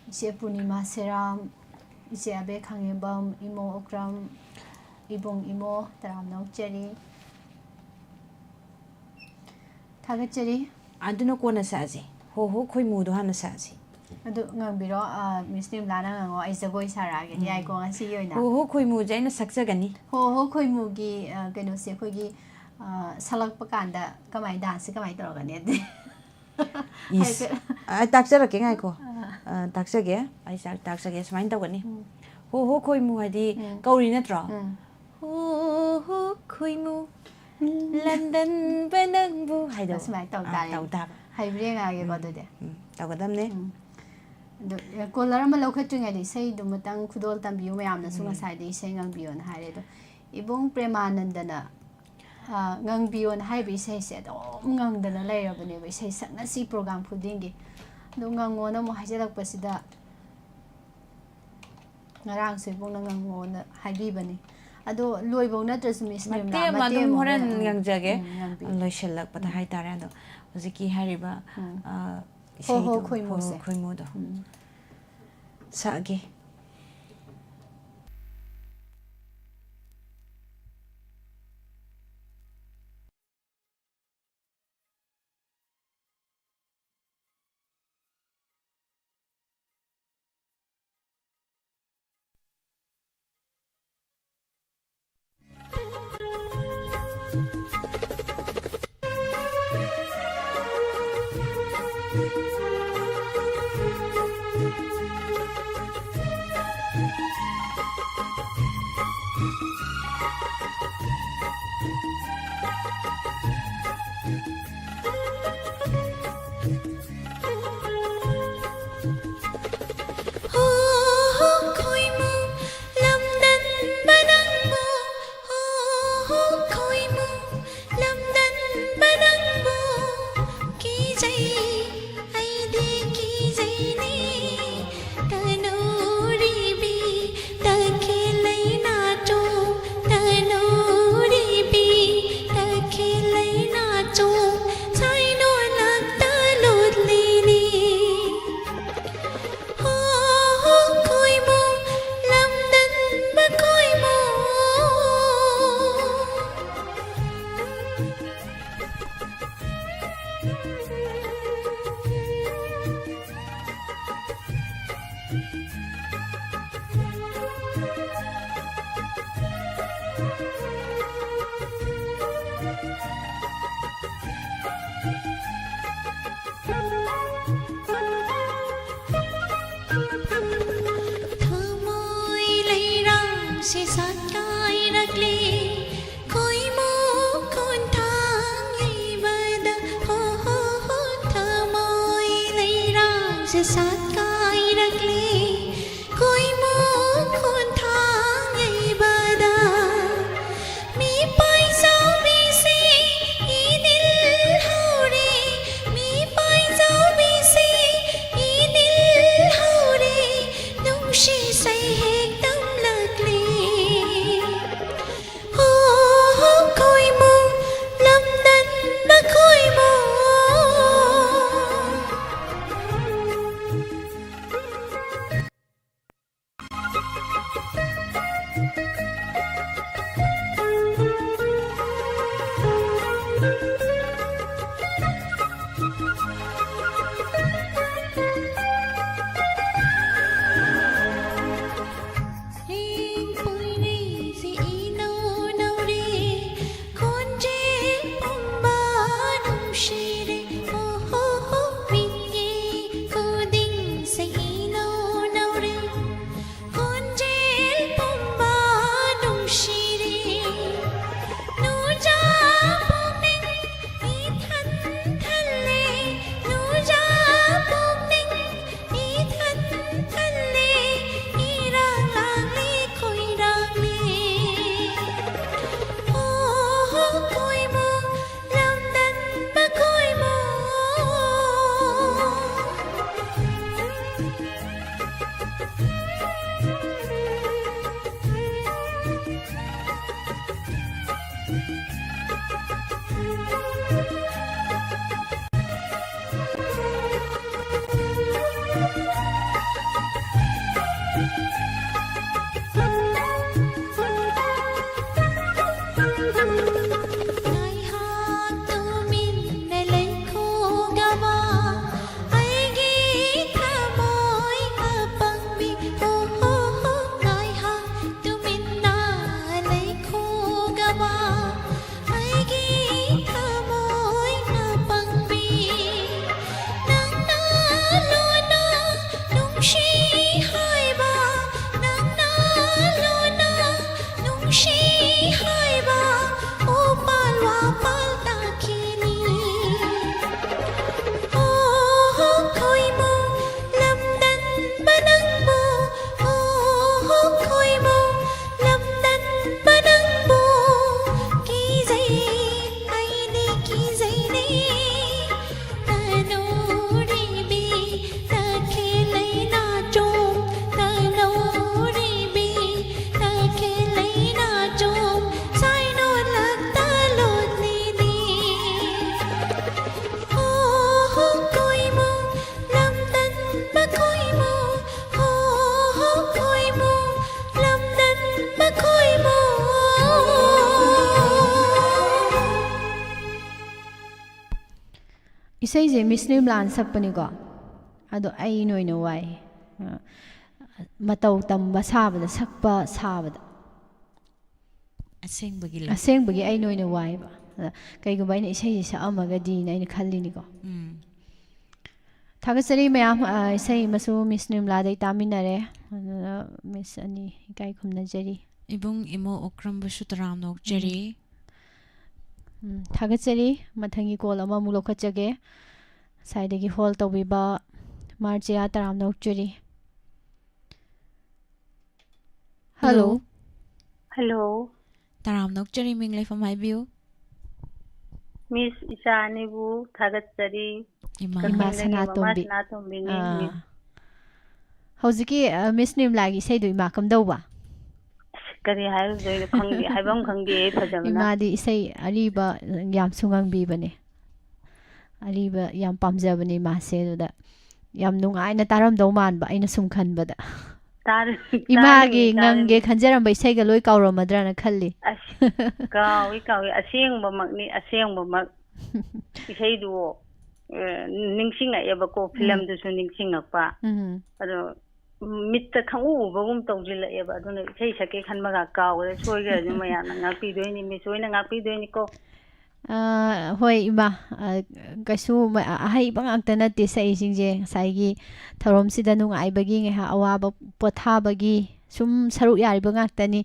이제 पूर्णिमा 세람 이제 아베 강해범 이모 오크람 이봉 이모 다람 넉제리 타겟제리 아두노 코나 사지 호호 코이 무도 하나 사지 아두 ngangbiro 미스님 라나 ngango ai jagoi sarage yai ko ngasi yoina 호호 코이 무 자이나 삭자가니 호호 코이 무기 keno se khogi salakpa kanda kamai dance kamai torogani ade yes takjarake ngai ko takjage ai sak takjage smain tawgani 호호 코이 무 하디 kauri natro 호호 코이 무 런던 베능부 하이도 smain tawda tawda haibring age ko de tawgadamne colour ꯑꯃ ꯂꯧꯈꯠꯇ꯭ꯔꯤꯉꯩꯗ ꯏꯁꯩꯗꯨ ꯃꯇꯪ ꯈꯨꯗꯣꯜ ꯇꯝꯕꯤꯌꯨ ꯃꯌꯥꯝꯅꯁꯨ ꯉꯁꯥꯏꯗ ꯏꯁꯩ ꯉꯪꯕꯤꯌꯣꯅ ꯍꯥꯏꯔꯦ ꯑꯗꯣ ꯏꯕꯨꯡ ꯄ꯭ꯔꯦꯃꯥꯅꯟꯗꯅ ꯉꯪꯕꯤꯌꯣꯅ ꯍꯥꯏꯕ ꯏꯁꯩꯁꯦ ꯑꯗꯨꯝ ꯉꯪꯗꯅ ꯂꯩꯔꯕꯅꯦꯕ ꯏꯁꯩ ꯁꯛꯅꯁꯤ ꯄ꯭ꯔꯣꯒ꯭ꯔꯥꯝ ꯈꯨꯗꯤꯡꯒꯤ ꯑꯗꯣ ꯉꯪꯉꯣꯅ ꯑꯃꯨꯛ ꯍꯥꯏꯖꯔꯛꯄꯁꯤꯗ ꯉꯔꯥꯡꯁꯨ ꯏꯕꯨꯡꯅ ꯉꯪꯉꯣꯅ ꯍꯥꯏꯕꯤꯕꯅꯤ ꯑꯗꯣ ꯂꯣꯏꯕꯧ ꯅꯠꯇ꯭ꯔꯁꯨ ꯃꯤꯁ ꯅꯦꯝꯂꯥ ꯃꯇꯦꯛ ꯑꯃ ꯍꯣꯔꯦꯟ ꯉꯪꯖꯒꯦ ꯂꯣꯏꯁꯤꯜꯂꯛꯄꯗ ꯍꯥꯏꯇꯥꯔꯦ ꯑꯗꯣ ꯍꯧꯖꯤꯛꯀꯤ ꯍꯥꯏꯔꯤꯕ 호호 코이무세 코이무도 사게 ꯏꯁꯩꯁꯦ ꯃꯤꯁ ꯅꯤꯝꯂꯥꯟ ꯁꯛꯄꯅꯤꯀꯣ ꯑꯗꯣ ꯑꯩ ꯅꯣꯏꯅ ꯋꯥꯏ ꯃꯇꯧ ꯇꯝꯕ ꯁꯥꯕꯗ ꯁꯛꯄ ꯁꯥꯕꯗ ꯑꯁꯦꯡꯕꯒꯤ ꯑꯩ ꯅꯣꯏꯅ ꯋꯥꯏꯕ ꯑꯗ ꯀꯩꯒꯨꯝꯕ ꯑꯩꯅ ꯏꯁꯩꯁꯦ ꯁꯛꯑꯝꯃꯒꯗꯤꯅ ꯑꯩꯅ ꯈꯜꯂꯤꯅꯤꯀꯣ ꯊꯥꯒꯠꯆꯔꯤ ꯃꯌꯥꯝ ꯏꯁꯩ ꯑꯃꯁꯨ ꯃꯤꯁ ꯅꯤꯝꯂꯥꯗꯩ ꯇꯥꯃꯤꯟꯅꯔꯦ ꯑꯗꯨꯅ ꯃꯤꯁ ꯑꯅꯤ ꯏꯀꯥꯏ ꯈꯨꯝꯅꯖꯔꯤ ꯏꯕꯨꯡ ꯏꯃꯣ ꯑꯣꯀ꯭ꯔꯝꯕꯁꯨ ꯇꯔꯥꯝꯅ ꯑꯣꯛꯆꯔꯤ ꯊꯥꯒꯠꯆꯔꯤ ꯃꯊꯪꯒꯤ ꯀꯣꯜ ꯑꯃꯃꯨꯛ ꯂꯧꯈꯠꯆꯒꯦ ꯉꯁꯥꯏꯗꯒꯤ ꯍꯣꯜ ꯇꯧꯕꯤꯕ ꯃꯥꯔꯖꯤꯌꯥ ꯇꯔꯥꯝꯅ ꯑꯣꯛꯆꯔꯤ ꯍꯜꯂꯣ ꯍꯜꯂꯣ ꯇꯔꯥꯝꯅ ꯑꯣꯛꯆꯔꯤ ꯃꯤꯡ ꯂꯩꯐꯝ ꯍꯥꯏꯕꯤꯌꯨ ꯃꯤꯁ ꯏꯆꯥꯅꯤꯕꯨ ꯊꯥꯒꯠꯆꯔꯤ ꯏꯃꯥ ꯀꯛꯆꯤꯡꯗꯒꯤ ꯃꯃꯥ ꯁꯅꯥꯇꯣꯝꯕꯤ ꯁꯅꯥꯇꯣꯝꯕꯤꯅꯤ ꯃꯤꯁ ꯍꯧꯖꯤꯛꯀꯤ ꯃꯤꯁ ꯅꯤꯝꯂꯥꯒꯤ ꯏꯁꯩꯗꯣ ꯏꯃꯥ ꯀꯝꯗꯧꯕ ꯀꯔꯤ ꯍꯥꯏꯔꯨꯗꯣꯏꯅꯣ ꯈꯪꯗꯦ ꯍꯥꯏꯐꯝ ꯈꯪꯗꯦ ꯐꯖꯕꯅ ꯏꯃꯥꯗꯤ ꯏꯁꯩ ꯑꯔꯤꯕ ꯌꯥꯝꯁꯨ ꯉꯪꯕꯤꯕꯅꯦ ꯑꯔꯤꯕ ꯌꯥꯝ ꯄꯥꯝꯖꯕꯅꯦ ꯏꯃꯥꯁꯦ ꯑꯗꯨꯗ ꯌꯥꯝ ꯅꯨꯡꯉꯥꯏꯅ ꯇꯥꯔꯝꯗꯧ ꯃꯥꯟꯕ ꯑꯩꯅ ꯁꯨꯝ ꯈꯟꯕꯗ ꯏꯃꯥꯒꯤ ꯉꯪꯒꯦ ꯈꯟꯖꯔꯝꯕ ꯏꯁꯩꯒ ꯂꯣꯏ ꯀꯥꯎꯔꯝꯃꯗ꯭ꯔꯅ ꯈꯜꯂꯤ ꯀꯥꯎꯏ ꯑꯁꯦꯡꯕꯃꯛꯅꯤ ꯑꯁꯦꯡꯕꯃꯛ ꯏꯁꯩꯗꯨ ꯅꯤꯡꯁꯤꯡꯉꯛꯑꯦꯕꯀꯣ ꯐꯤꯂꯝꯗꯨꯁꯨ ꯅꯤꯡꯁꯤꯡꯉꯛꯄ ꯑꯗꯣ ꯃꯤꯠꯇ ꯈꯪꯎ ꯎꯕꯒꯨꯝ ꯇꯧꯁꯤꯜꯂꯛꯑꯦꯕ ꯑꯗꯨꯅ ꯏꯁꯩ ꯁꯛꯀꯦ ꯈꯟꯕꯒ ꯀꯥꯎꯈ꯭ꯔꯦ ꯁꯣꯏꯈ꯭ꯔꯁꯨ ꯃꯌꯥꯝꯅ ꯉꯥꯛꯄꯤꯗꯣꯏꯅꯤ ꯃꯤꯁ ꯍꯣꯏꯅ ꯉꯥꯛꯄꯤꯗꯣꯏꯅꯤꯀꯣ ꯍꯣꯏ ꯏꯃꯥ ꯀꯩꯁꯨ ꯑꯍꯩꯕ ꯉꯥꯛꯇ ꯅꯠꯇꯦ ꯁꯛꯏꯁꯤꯡꯁꯦ ꯉꯁꯥꯏꯒꯤ ꯊꯧꯔꯝꯁꯤꯗ ꯅꯨꯡꯉꯥꯏꯕꯒꯤ ꯉꯥꯏꯍꯥꯛ ꯑꯋꯥꯕ ꯄꯣꯊꯥꯕꯒꯤ ꯁꯨꯝ ꯁꯔꯨꯛ ꯌꯥꯔꯤꯕ ꯉꯥꯛꯇꯅꯤ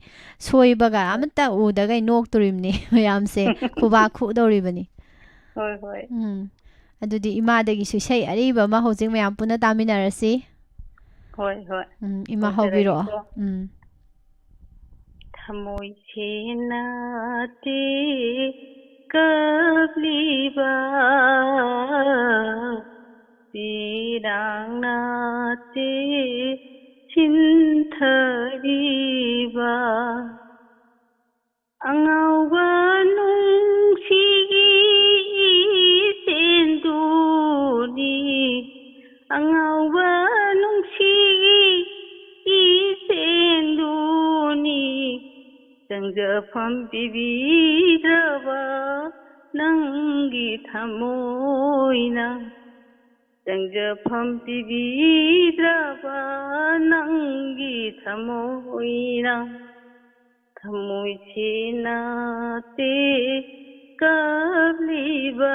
ꯁꯣꯏꯕꯒ ꯑꯃꯠꯇ ꯎꯗꯒꯩ ꯅꯣꯛꯇꯣꯔꯤꯕꯅꯤ ꯃꯌꯥꯝꯁꯦ ꯈꯨꯕꯥꯛ ꯈꯨꯗꯧꯔꯤꯕꯅꯤ ꯍꯣꯏ ꯑꯗꯨꯗꯤ ꯏꯃꯥꯗꯒꯤꯁꯨ ꯏꯁꯩ ꯑꯔꯤꯕ ꯑꯃ ꯍꯧꯖꯤꯛ ꯃꯌꯥꯝ ꯄꯨꯟꯅ ꯇꯥꯃꯤꯟꯅꯔꯁꯤ ꯍꯣꯏ ꯏꯃꯥ ꯍꯧꯕꯤꯔꯛꯑꯣ ꯊꯃꯣꯏ ꯁꯦꯟꯅꯇꯦ ꯀꯞꯂꯤꯕ ꯄꯤꯔꯥꯡꯅꯇꯦ ꯆꯤꯟꯊꯔꯤꯕ ꯑꯉꯥꯎꯕ ꯅꯨꯡꯁꯤꯒꯤ ꯏꯆꯦꯟꯗꯨꯅꯤ ꯑꯉꯥꯎꯕ ꯅꯨꯡꯁꯤꯒꯤ ꯏꯆꯦꯟꯗꯨꯅꯤ ꯆꯪꯖꯐꯝ ꯄꯤꯕꯤꯗ꯭ꯔꯕ ꯅꯪꯒꯤ ꯊꯃꯣꯏꯅ ꯆꯪꯖꯐꯝ ꯄꯤꯕꯤꯗ꯭ꯔꯕ ꯅꯪꯒꯤ ꯊꯃꯣꯏꯅ ꯊꯃꯣꯏ ꯁꯦꯟꯅꯇꯦ ꯀꯞꯂꯤꯕ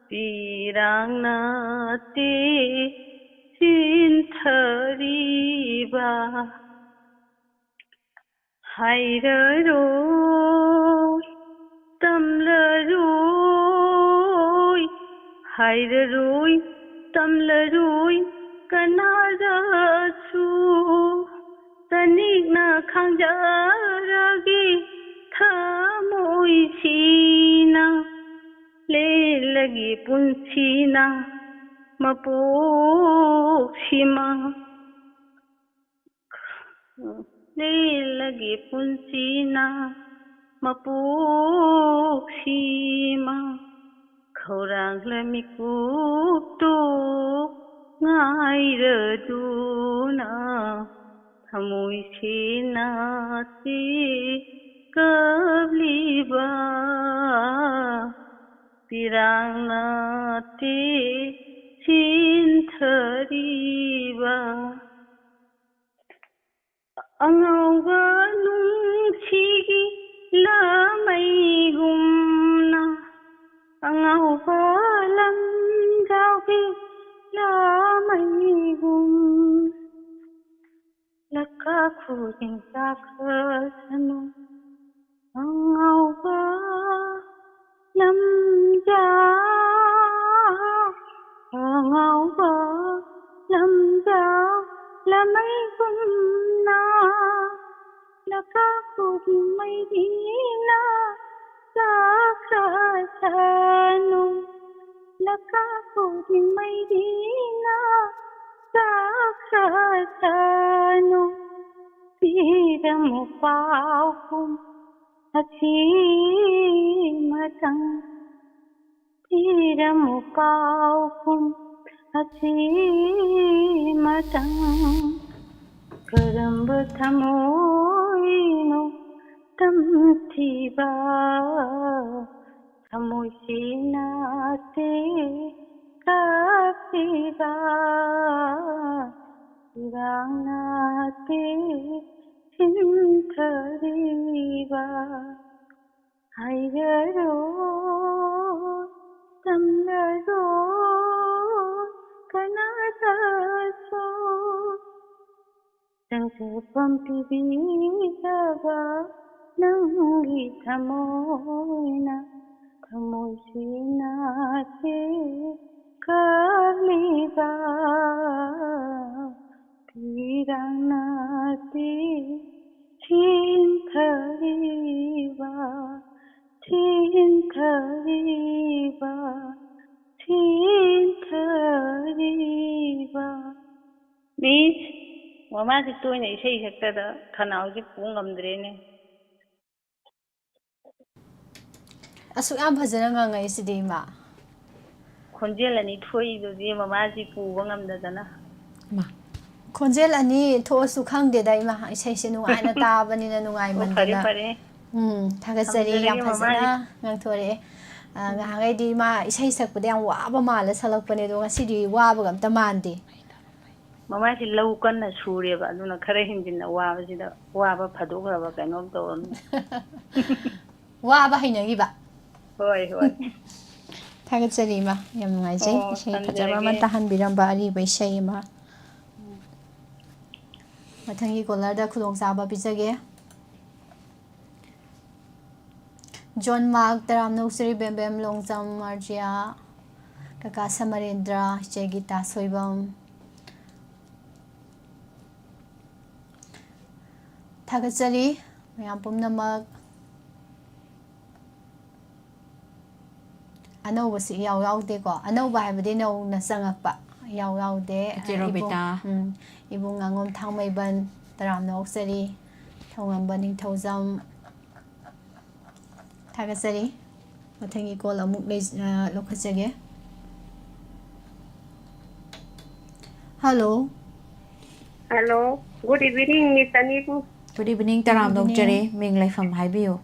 ꯄꯤꯔꯥꯡꯅꯇꯦ ꯆꯤꯟꯊꯔꯤꯕ ꯍꯥꯏꯔꯔꯣꯏ ꯇꯝꯂꯔꯣꯏ ꯍꯥꯏꯔꯔꯣꯏ ꯇꯝꯂꯔꯣꯏ ꯀꯅꯥꯗꯁꯨ ꯇꯅꯤꯛꯅ ꯈꯥꯡꯖꯔꯒꯦ ꯊꯃꯣꯏꯁꯤꯅ ꯂꯦꯜꯂꯒꯦ ꯄꯨꯟꯁꯤꯅ ꯃꯄꯣꯛꯁꯤꯃ ꯂꯦꯜꯂꯒꯦ ꯄꯨꯟꯁꯤꯅ ꯃꯄꯣꯛꯁꯤꯃ ꯈꯧꯔꯥꯡꯂ ꯃꯤꯀꯨꯞꯇꯨ ꯉꯥꯏꯔꯗꯨꯅ ꯊꯃꯣꯏ ꯁꯦꯟꯅꯇꯦ ꯀꯞꯂꯤꯕ ꯄꯤꯔꯥꯡꯅꯇꯦ ꯆꯤꯟꯊꯔꯤꯕ ꯑꯉꯥꯎꯕ ꯅꯨꯡꯁꯤꯒꯤ ꯂꯃꯩꯒꯨꯝꯅ ꯑꯉꯥꯎꯕ ꯂꯝꯖꯥꯎꯒꯤ ꯂꯃꯩꯒꯨꯝ ꯂꯛꯀ ꯈꯨꯗꯤꯡ ꯆꯥꯈ꯭ꯔꯁꯅꯨ ꯑꯉꯥꯎꯕ ꯂꯝꯖꯥꯎ ꯑꯉꯥꯎꯕ ꯂꯝꯖꯥꯎ ꯂꯃꯩꯒꯨꯝꯅ ꯂꯛꯀ ꯈꯨꯗꯤꯡ ꯃꯩꯔꯤꯅ ꯆꯥꯈ꯭ꯔꯁꯅꯨ ꯂꯛꯀ ꯈꯨꯗꯤꯡ ꯃꯩꯔꯤꯅ ꯆꯥꯈ꯭ꯔꯁꯅꯨ ꯄꯤꯔꯝꯃꯨ ꯄꯥꯎꯈꯨꯝ ꯑꯁꯤꯃꯇꯪ ꯄꯤꯔꯝꯃꯨ ꯄꯥꯎꯈꯨꯝ ꯑꯁꯤꯃꯇꯪ ꯀꯔꯝꯕ ꯊꯃꯣꯏꯅꯣ ꯇꯝꯊꯤꯕ थमोशीना से काफिरा राना ते चिंथरीवा हायरो तमरो कनादासो संगपम पिबीदबा नंगी थमोना थमोशीना से कालिबा पीराना ते चिंथरीवा चिंथरीवा चिंथरीवा मिस ममाजी तोइना इसेई सकता खनाउजी पू ngamdrene असुक याम फजना ngangai sidi ma khonjel ani thoi do ji mamaji puba ngamdadana ma khonjel ani thosu khangde da ima isai se nungai na tabani na nungai o pare mandana pare thagasari yam fazana ngang thore ngai di ma isai sakpade yam waba mala salakpane do ngasidi waba gam ta mande mamaji lau kanna sureba aduna khare hinjinna waba sida waba phadograba kainom tawon waba hainagi ba hoi hoi thagasari ma yam nungai jai isai phajaba man tahan biramba ari bai sai ma mathangi kolar da khudong saba bijage John Mark Taram Nusri Bem Bem Longzam Marjia Kaka Samarendra Chegita Soibam Thagatsari Mayam Pumnamak Anova si yaw yaw de ko Anova habadi no nasangakpa yaw yaw de Jerobita Ibung ngangom thangmay ban Taram Nusri Thongam baning thozam Thagasari mathangi call amuk lokhachage hello hello good evening Miss Aniku good evening taram dokjare ming laifam haibiyo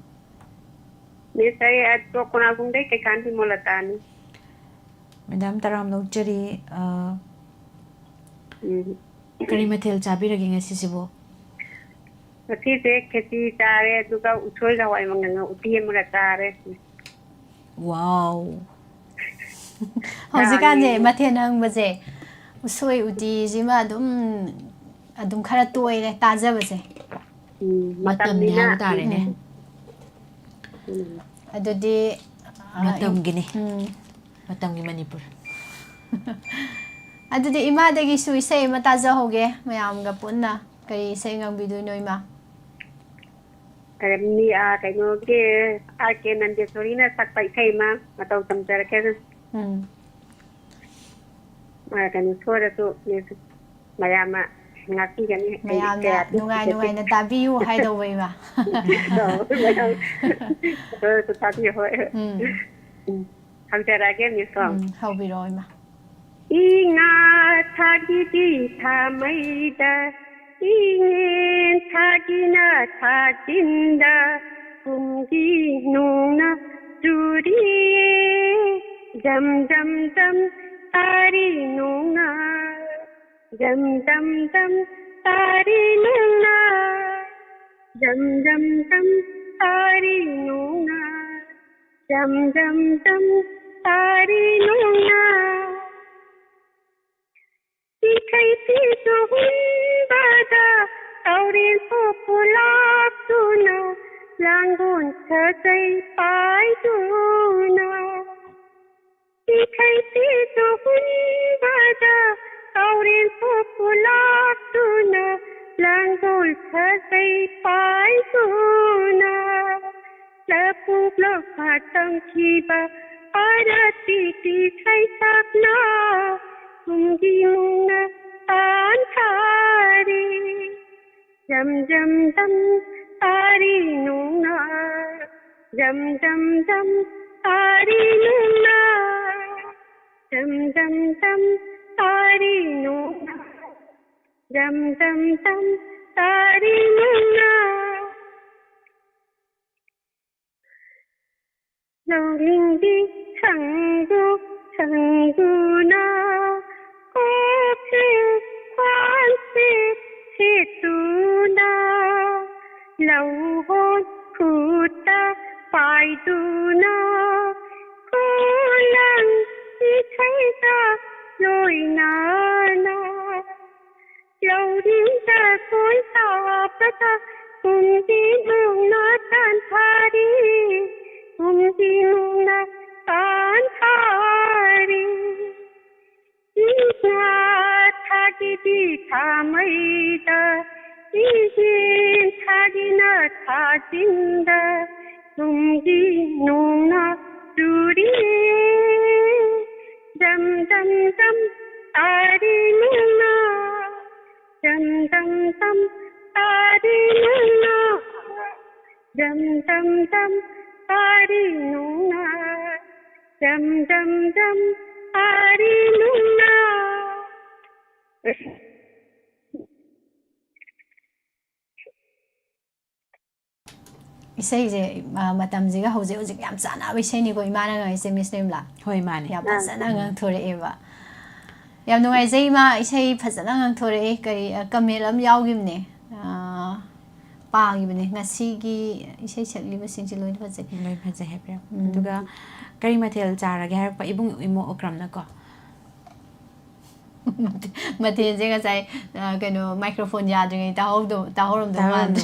Miss I at Tokonagungde ke kanti molatani madam taram dokjare kari mathel chabirage ngasi sibo Nasi se kheti tare duka usoi ga wai manganga uti mura tare wow hojika je mathenang baje usoi uti jima adum khara toire taja baje matam ni ha tare ne adudi matam gini matam gi manipur adudi ima dagi sui sei mataja hoge mayam ga punna kari sei ngang bidu noima ni a kaino ke a ke nande sorina sakpai kai ma matau tamjar ke ma kan sora to ne mayama ngaki gani mayam na nungai na tabiu haido wei ma to tabi ho hamjara ke ni so haubi roi ma inga thagi di thamaida ingin thagina thaginda kumgi nuna juri jam jam jam tari nuna jam jam jam tari nuna jam jam jam tari nuna jam jam jam tari nuna Ikai piso hunbada taurin populap tuna langun sajai pai tuna Ikai piso hunbada taurin populap tuna langun sajai pai tuna Lapuk lapatang kiba arati ti sai sakna Mungina antari jam jam jam tari nuna jam jam jam tari nuna jam jam jam tari nuna jam jam jam tari nuna lâu linh đi thằng du na có thể quan sẽ tu na lâu hôn khu ta phải tu na có lần đi thấy ta lối na na lâu đến ta khối ta ta cùng đi mong na tan tha đi cùng đi mong na tan tha đi đi na tha đi tha mai ta đi tha đi na tha jinda cùng đi mong na tu đi dam dam dam ta đi mong na dam dam dam ta đi mong na dam dam dam ta đi mong na dam dam dam ta đi mong na 이세이제 마담지가 호제 호제 얌잖아 이세니고 이만한 이세 미스님라 hoi mani 야 파자나 강 토레에바 야 누가이제 이마 이세 파자나 강 토레에 그리 까멜람 야오김네 빠기브네 나시기 이세 쳇리바 싱지 로이 파제 loi phaje hebra duga kari mathel chara ge har pa ibung imo okram na ko 마테 제가 잘 그노 마이크로폰 야중에 다호름도 만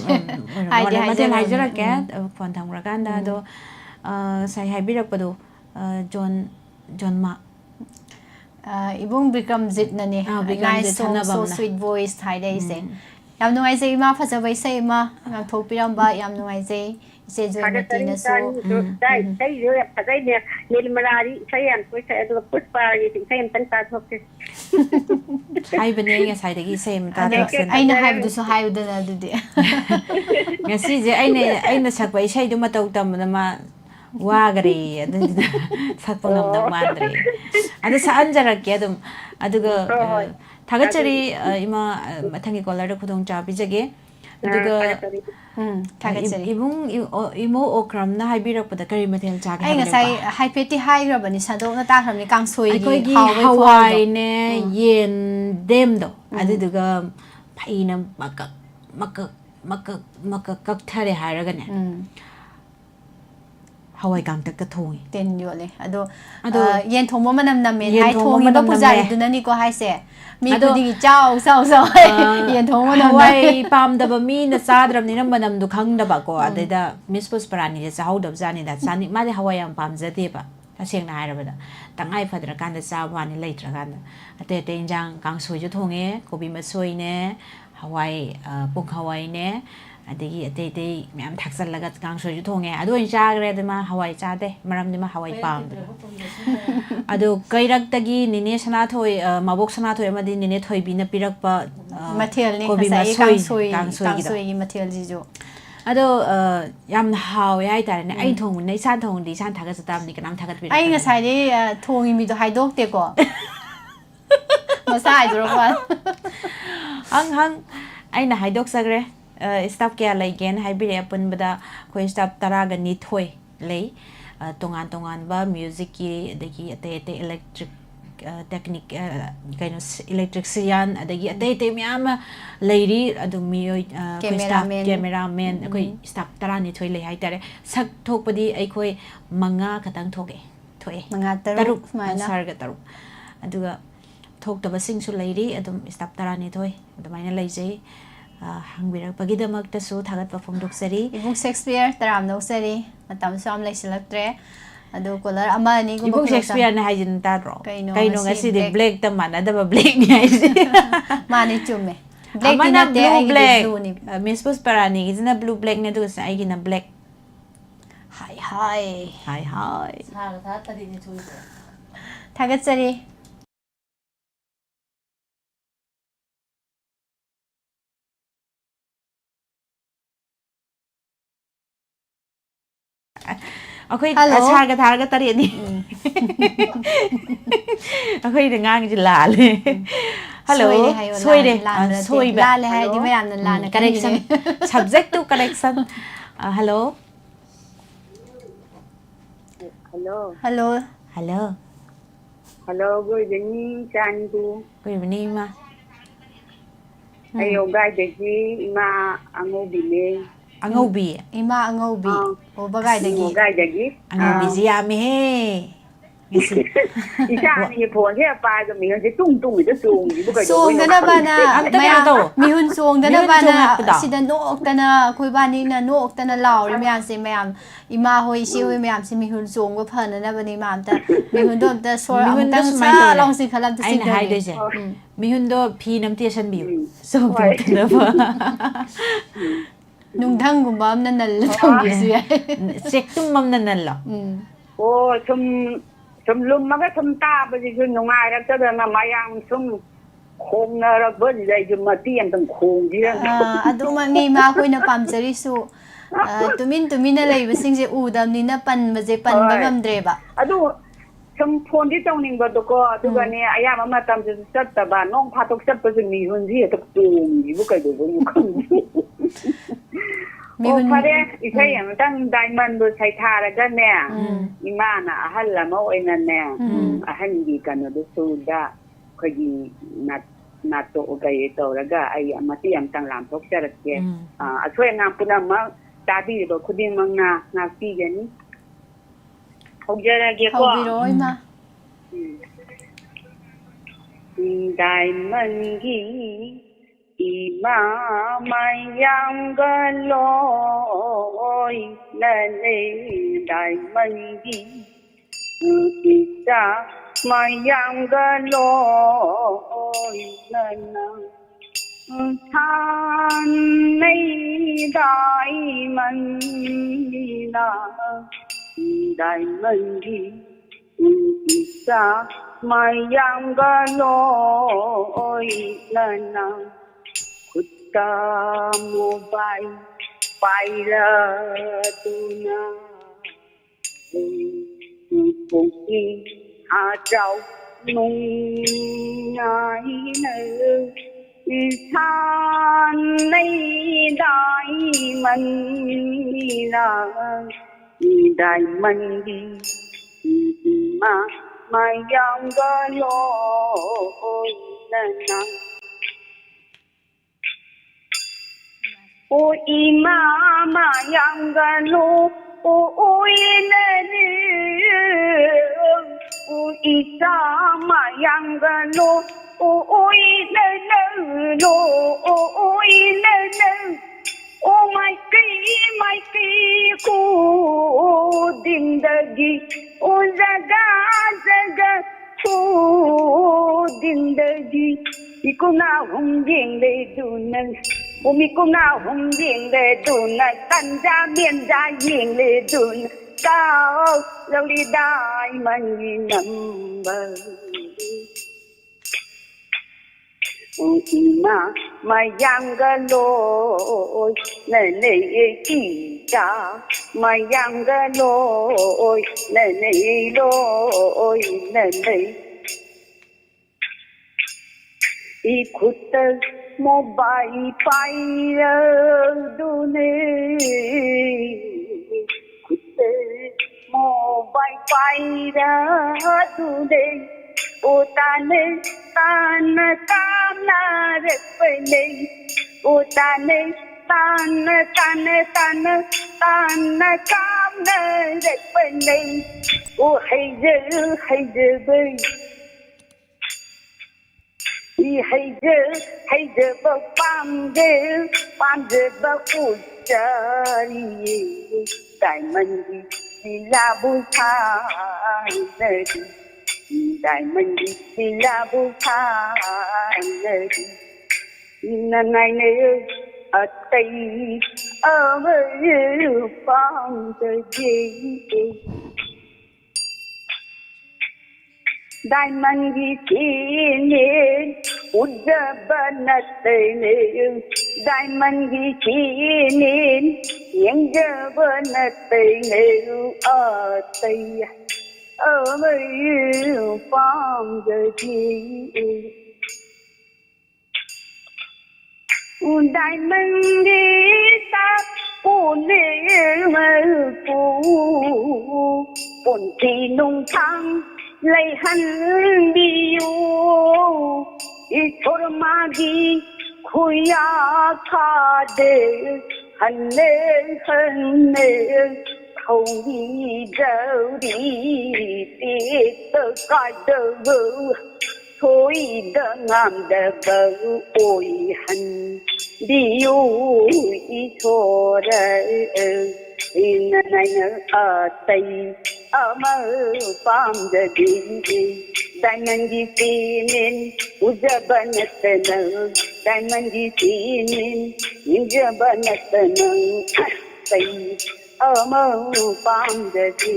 아이디 mathel haijara ke phone thamra kanda do sai haibirak padu john ma 이봉 비크럼짓 나니 Bikramjit so sweet voice 하이데이세 ꯌꯥꯝ ꯅꯨꯡꯉꯥꯏꯖꯩ ꯏꯃꯥ ꯐꯖꯕ ꯏꯁꯩ ꯑꯃ ꯉꯥꯡꯊꯣꯛꯄꯤꯔꯝꯕ ꯌꯥꯝ ꯅꯨꯡꯉꯥꯏꯖꯩ ꯏꯆꯦ ꯖꯣꯏꯃꯇꯤꯅꯁꯨ 이세요 파자이네 닐마라리 이세양 포이세 ꯑꯗꯨꯒ ꯄꯨꯠꯄꯥꯒꯤ 이세 ꯑꯝꯇꯪ ꯇꯥꯊꯣꯛꯀꯦ haibane ngasai sem ta ꯑꯩꯅ ꯍꯥꯏꯕꯗꯨꯁꯨ ꯍꯥꯏꯌꯨꯗꯅ ꯑꯗꯨꯗꯤ ngasi je aina sakpa isai du matau tamna ma wagare aduna sakpa ngamna mandre adu sa anjara ke adum aduga thagachari ima mathangi collar da khudong cha bijage aduga thagachari ibung imo okram na haibirak pada kari mathel cha ga ai ngasai haipeti haigrabani sadokna takhamni kangsoi gi hawai ne yen dem do aduga phaina maka kakthare hairaga ne hawai gang tak ka thongi ten yole ado yen thongmo manam namme hai thongi ba pujari dunani ko haise mi kudingi chao yen thongmo nam hawai pam da ba mi na sadram ni nam manam du khang da ba ko adeda miss pusparani ja hau da jani da sani ma de hawai am pam jate ba ta seng na haira ba da tangai phadra kan da sa wani leitra kan ate te injang kang soi ju thonge kobi ma soi ne hawai pung hawai ne adegi ate myam thaksal laga kang soi ju thonge adu in cha gre de ma hawai cha de maram de ma hawai pam adu kairak tagi nine sana thoi mabok sana thoi amadi nine thoi bi na pirak pa material ni kang soi gi material ji jo ado yam haw yai tar ne ai thong nei san thong di san thaga satam ni kanam thagat bi ai nga sai de thongi mi do haidok te ko masa ai dro ba hang ai na haidok sagre staff kya lai gen haibire apun bada khoi staff taraga ni thoi lei tongan ba music ki adagi ate electric technique kind of electric sian adagi ate myam leiri adu mi cameraman koi staff tara ni thoi lei haitare sak thokpadi ai khoi manga khatang thoke thoe manga taruk sarga taruk aduga thokta basing su leiri adum staff tara ni thoi adumaina leijei hangbirak pagidamak ta su thagat pa phongdok sari ibung Shakespeare taram no sari matam sam lai silaktre adu color ama ni go ibung Shakespeare na hajin ta ro kaino ngasi de black ta mana da black ni ai mani chume black ni na te ai black blue ni miss pusparani is na blue black ne du sa ai gina black hi sa tha tari ni chui thagat sari akhoi sarga tharga tari ni akhoi de ngang ji la le hello soi de la le hai di mayam na la na correction subject to correction hello Hello. Hello. Hello. Hello, good evening, Chandu. Good evening, ma. Ayo, guy, dagi, ma, angobine. Angaubi. Ima Angaubi. O bagay Mo dagi. guy, dagi. Angaubi siya mi he. Ngasi. Isa ni phone he pa ga mi je tung tung de tung di bu ka do. Song dana bana Amta ka to. mihun song dana Mihun bana song sida nook tana koi bani na nook tana lauri mayam se mayam ima hoi si hoi mayam se mihun song ba phana na bani mam ta mihun do ta sor am Mihun do tang sumai sa to. long si khalam ta Ai sing na hai de se. Mihun do phi nam ti san biu. So Hoy. tu na ba. nung thang gum bam na nal thong gi su ya Sek tum mam na nan lo. Oh, sum lum ma ga sum ta ba ji nu ngai ra ta da na ma yang sum khong na ra ba ji dai ju ma ti an tang khong ji ra. adu ma ngi ma khoi na pam chari su tumin na lei ba sing je u dam ni na pan ba je pan ba ngam dre ba Adu sum phone di tong ning ba do ko adu ga ne aya ma ma tam ju sat ta ba nong pha tok sat ba ji mi hun ji ta tung ji bu ka do bu khong. mi Oh, hun pare, isa yang tang diamond do sai thara ga ne. Imana ahal la mo ina ne. Ahan gi kan do suda ko gi na to ga ye to ga ai amati am tang lam thok cha ke. A chwe ngam puna ma ta bi do khudin mang na pi ga ni. Hok ja ra ge ko. hau bi roi ma Diamond gi ima mayang galoi nane diamond gi isa mayang galoi nana than nay diamond na diamond gi isa mayang galoi nana Kutta mobile paira tuna Pungki hajau nung ngai nơ Than nay đại mân là đại mân đi mà yang ga loi na na O imama yang ganu o ilani o isama yang ganu o ilani o ilani Oh my ku zindagi oh jaga jaga ku zindagi iku na hum ding le dunan umi ku na hum ding le dunan tan ja miên ja ying le dun cao lâu đi dai man number Ima mayangaloi nene kita mayangaloi nene loi nene ikut mobile paira dune ikut mobile paira dune O tane tan kamna repne O tane tan kamna repne O hayje bay hayje ba pamde ba uchari diamond la buthai nadi diamond la buthai nadi nanai ne atai avu pam de diamond kine udbanatne diamond kine yengbanatne atai avu pam de diamond ta pune ปุ่นที่นุ่งทั้งเลยหันบิวอีทรมากีคุยอาคาเดหันเนเขาดีเจ้าดีติดตะกายเดือthôi dengan debau oi han diu isore inna atai amal pam jadi diamond di sinin ujabanatna diamond di sinin ujabanatna tai amal pam jadi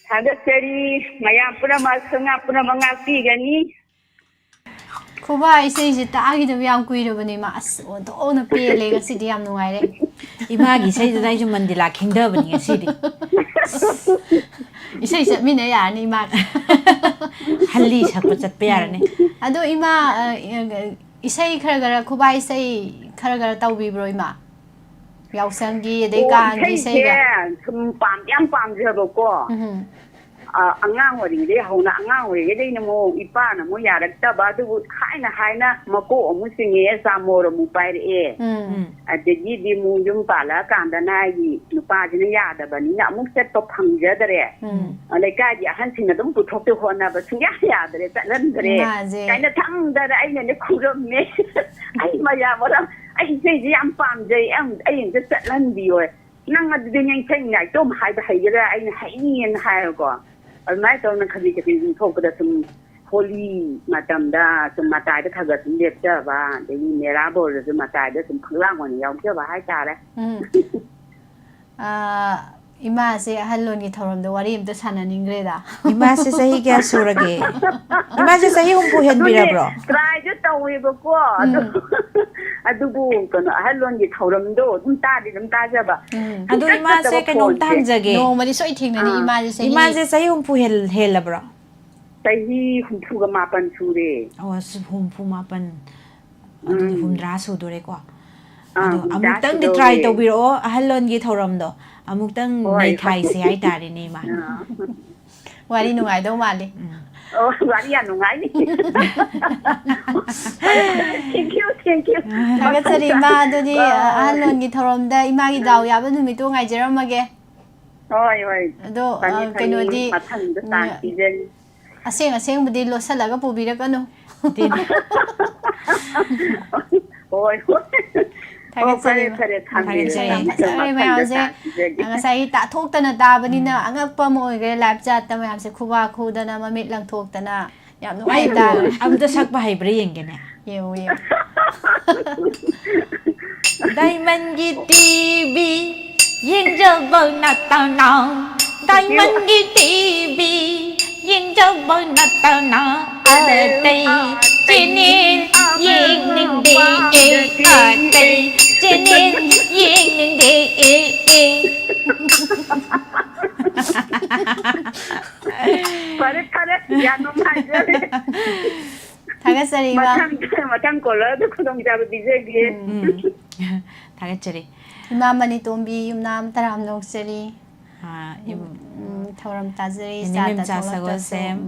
Hagasari maya pura masanga pura mangati gani Kuba isai jita agi da yam kuiro bani ma as do na pele ga sidi yam nungai re imagi sai da ju mandila khingda bani sidi isai sa mina ya ni ma halli sakpa chat pe yar ne ado ima isai khara gara kuba isai khara gara tau bi bro ima yausanggi dei kan gi sai ga sum pam yam pam je bo ko angang wari de hauna angang wari de na mo ipa na mo yarak ta ba du haina mako mu singe sa mo ro mu pai re ade gi di mu yum pa la kan da na yi nu pa ji na ya da ba ni na mu set to phang je da re ale ka ji han sin na dum pu thok te ho na ba sing ya da re ta lan da re kai na thang da ai ne khu ro me ai ma ya mo da ai sei ji am pam je am aiจะset lan di oi nang ma de yang chen nai to hai ba hai ra ai hai ni en hai ko almai to na khali ke tin thok da sum holy matamda sum matai da khaga sum lep ja ba de ni mera bo de sum matai da sum phlang wa ni yaw ja ba hai ta le ima se halon gi thorom da wari imta sana ningre da ima se sahi kya surage ima se sahi humpu hen bira bro try ju to we bo ko adubu kono halon gi thorom do dum ta ja ba adu ima se kanom tang jage no mari soi thing na ni ima se sahi humpu hel la bro sahi humpu ga ma pan su re humpu ma pan adu humdra su do re ko adu amutang di try to biro halon gi thorom do amutang nei thai se ai ta re ne ma wari nungai do mali wari ya nungai ni thank you Hagasari ma do di halon gi thorom da ima gi daw ya ba numi to ngai jeram mage oi do keno di mathang da ta ti je aseng budi lo salaga pubira kanu oi Hagasari mayamse ngasai ta thoktana dabanina angakpa mo ge live chat ta mayamse khuba khudana mamit lang thoktana yam nuai da amta sakpa haibra yenge ne yo Diamond gi TV yin jo bo na ta na Diamond gi TV yin jo bo na ta na a dei chinin yin ning de a dei chinin yin ning de pare ya no mai je Hagasari ma matang ko la du khudong ja bi je ge Hagasari Imamani tombi yumnam taram nokseri thoram tazari sa ta sem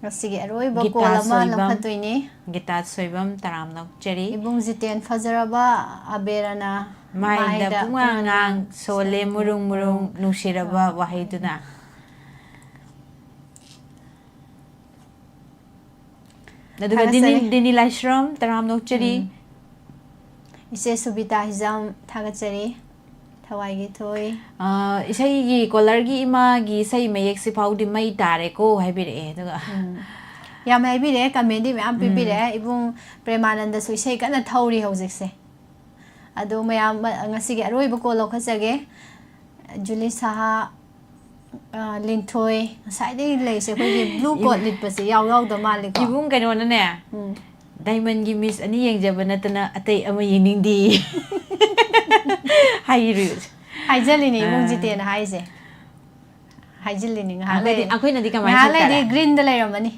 Ngasigi aroi ba ko lama lamkhatoi Gita soibam taram nokcheri ibung jiten fajaraba aberana Maida pungang sole murung nusiraba wahiduna Naduga dini lashram taram nokcheri ise subita hizam thagachari thawai gi thoi isai gi color gi ima gi sai mayek si paudi mai tare ko haibire aduga yam haibire comment di am pipire ibung premananda su isai kana thauri hojik se adu mayam ngasi gi aroi ba ko lokhachage Julie Saha Linthoi sai dei lei se khoi gi blue coat lit pa se yaw da mali ko ibung kano na ne Diamond gi miss ani yengjaba natana atei ama yingning di Hairu Haijalini ibung jiten haise Haijalini ngale akoi na di kamai ngale di green da leiramani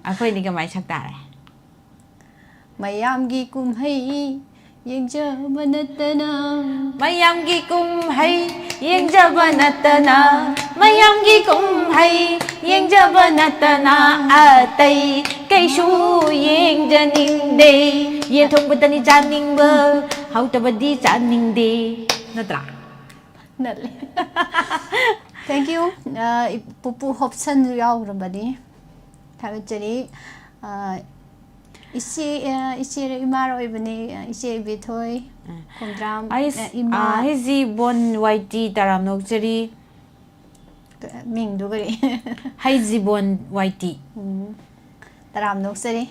akoi ni kamai sak tare mayam gi kum hei ꯌꯦꯡꯖꯕ ꯅꯠꯇꯅ ꯃꯌꯥꯝꯒꯤ ꯀꯨꯝꯍꯩ ꯌꯦꯡꯖꯕ ꯅꯠꯇꯅ ꯃꯌꯥꯝꯒꯤ ꯀꯨꯝꯍꯩ ꯌꯦꯡꯖꯕ ꯅꯠꯇꯅ ꯑꯇꯩ ꯀꯩꯁꯨ ꯌꯦꯡꯖꯅꯤꯡꯗꯦ ꯌꯦꯟ ꯊꯣꯡꯕꯗꯅꯤ ꯆꯥꯅꯤꯡꯕ ꯍꯥꯎꯇꯕꯗꯤ ꯆꯥꯅꯤꯡꯗꯦ ꯅꯠꯇ꯭ꯔꯥ ꯅꯠꯂꯦ ꯊꯦꯡꯛ ꯌꯨ ꯄꯨꯄꯨ ꯍꯣꯞꯁꯟꯁꯨ ꯌꯥꯎꯈ꯭ꯔꯕꯅꯤ ꯊꯥꯒꯠꯆꯔꯤ ꯏꯆꯦ ꯏꯃꯥꯔ ꯑꯣꯏꯕꯅꯤ ꯏꯆꯦ ꯏꯕꯦꯊꯣꯏ ꯈꯣꯡꯗ꯭ꯔꯥꯝ ꯏꯃꯥ ꯍꯩꯖꯤꯕꯣꯟ ꯋꯥꯏꯇꯤ ꯇꯔꯥꯝ ꯅꯣꯛꯆꯔꯤ ꯃꯤꯡꯗꯨ ꯀꯔꯤ ꯍꯩꯖꯤꯕꯣꯟ ꯋꯥꯏꯇꯤ ꯇꯔꯥꯝ ꯅꯣꯛꯆꯔꯤ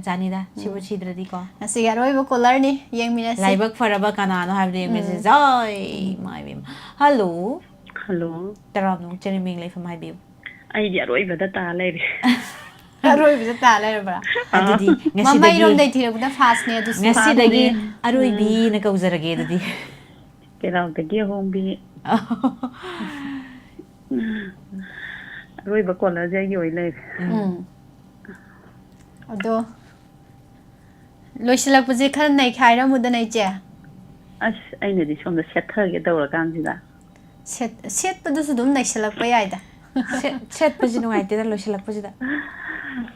ꯆꯥꯅꯤꯗ ꯁꯤꯕꯨ ꯁꯤꯗ꯭ꯔꯗꯤꯀꯣ ꯉꯁꯤꯒꯤ ꯑꯔꯣꯏꯕ ꯀꯣꯂꯔꯅꯤ ꯌꯦꯡꯃꯤꯟꯅꯁꯤ ꯂꯥꯏꯕꯛ ꯐꯔꯕ ꯀꯅꯥꯅꯣ ꯍꯥꯏꯕꯗꯨ ꯌꯦꯡꯃꯤꯟꯅꯁꯤ ꯖꯣꯏ ꯃꯥꯏꯕꯦꯝ ꯍꯜꯂꯣ ꯍꯜꯂꯣ ꯇꯔꯥꯝ ꯅꯣꯛꯆꯔꯤ ꯃꯤꯡ ꯂꯩꯐꯝ ꯍꯥꯏꯕꯤꯌꯨ ꯑꯩꯗꯤ ꯑꯔꯣꯏꯕꯗ ꯇꯥ ꯂꯩꯔꯦ ꯑꯔꯣꯏꯕꯗ ꯇꯥ ꯂꯩꯔꯕ꯭ꯔꯥ ꯑꯗꯨꯗꯤ ꯃꯃꯩꯔꯣꯝꯗꯩ ꯊꯤꯔꯛꯄꯗ ꯐꯥꯁꯅꯦ ꯑꯗꯨꯁꯨ ꯉꯁꯤꯗꯒꯤ ꯑꯔꯣꯏꯕꯤꯅ ꯀꯧꯖꯔꯒꯦ ꯑꯗꯨꯗꯤ ꯀꯦꯔꯥꯎꯗꯒꯤ ꯑꯍꯣꯡꯕꯤ ꯑꯔꯣꯏꯕ ꯀꯣꯂꯔꯁꯦ ꯑꯩꯒꯤ ꯑꯣꯏ ꯂꯩꯔꯦ ꯑꯗꯣ ꯂꯣꯏꯁꯤꯜꯂꯛꯄꯁꯦ ꯈꯔ ꯅꯩꯈꯥꯏꯔꯝꯃꯨꯗꯅ ꯏꯆꯦ ꯑꯁ ꯑꯩꯅꯗꯤ ꯁꯣꯝꯗ ꯁꯦꯠꯊꯒꯦ ꯇꯧꯔꯀꯥꯟꯁꯤꯗ ꯁꯦꯠꯄꯗꯨꯁꯨ ꯑꯗꯨꯝ ꯅꯩꯁꯤꯜꯂꯛꯄ ꯌꯥꯏꯗ ꯁꯦꯠꯄꯁꯤ ꯅꯨꯡꯉꯥꯏꯇꯦꯗ ꯂꯣꯏꯁꯤꯜꯂꯛꯄꯁꯤda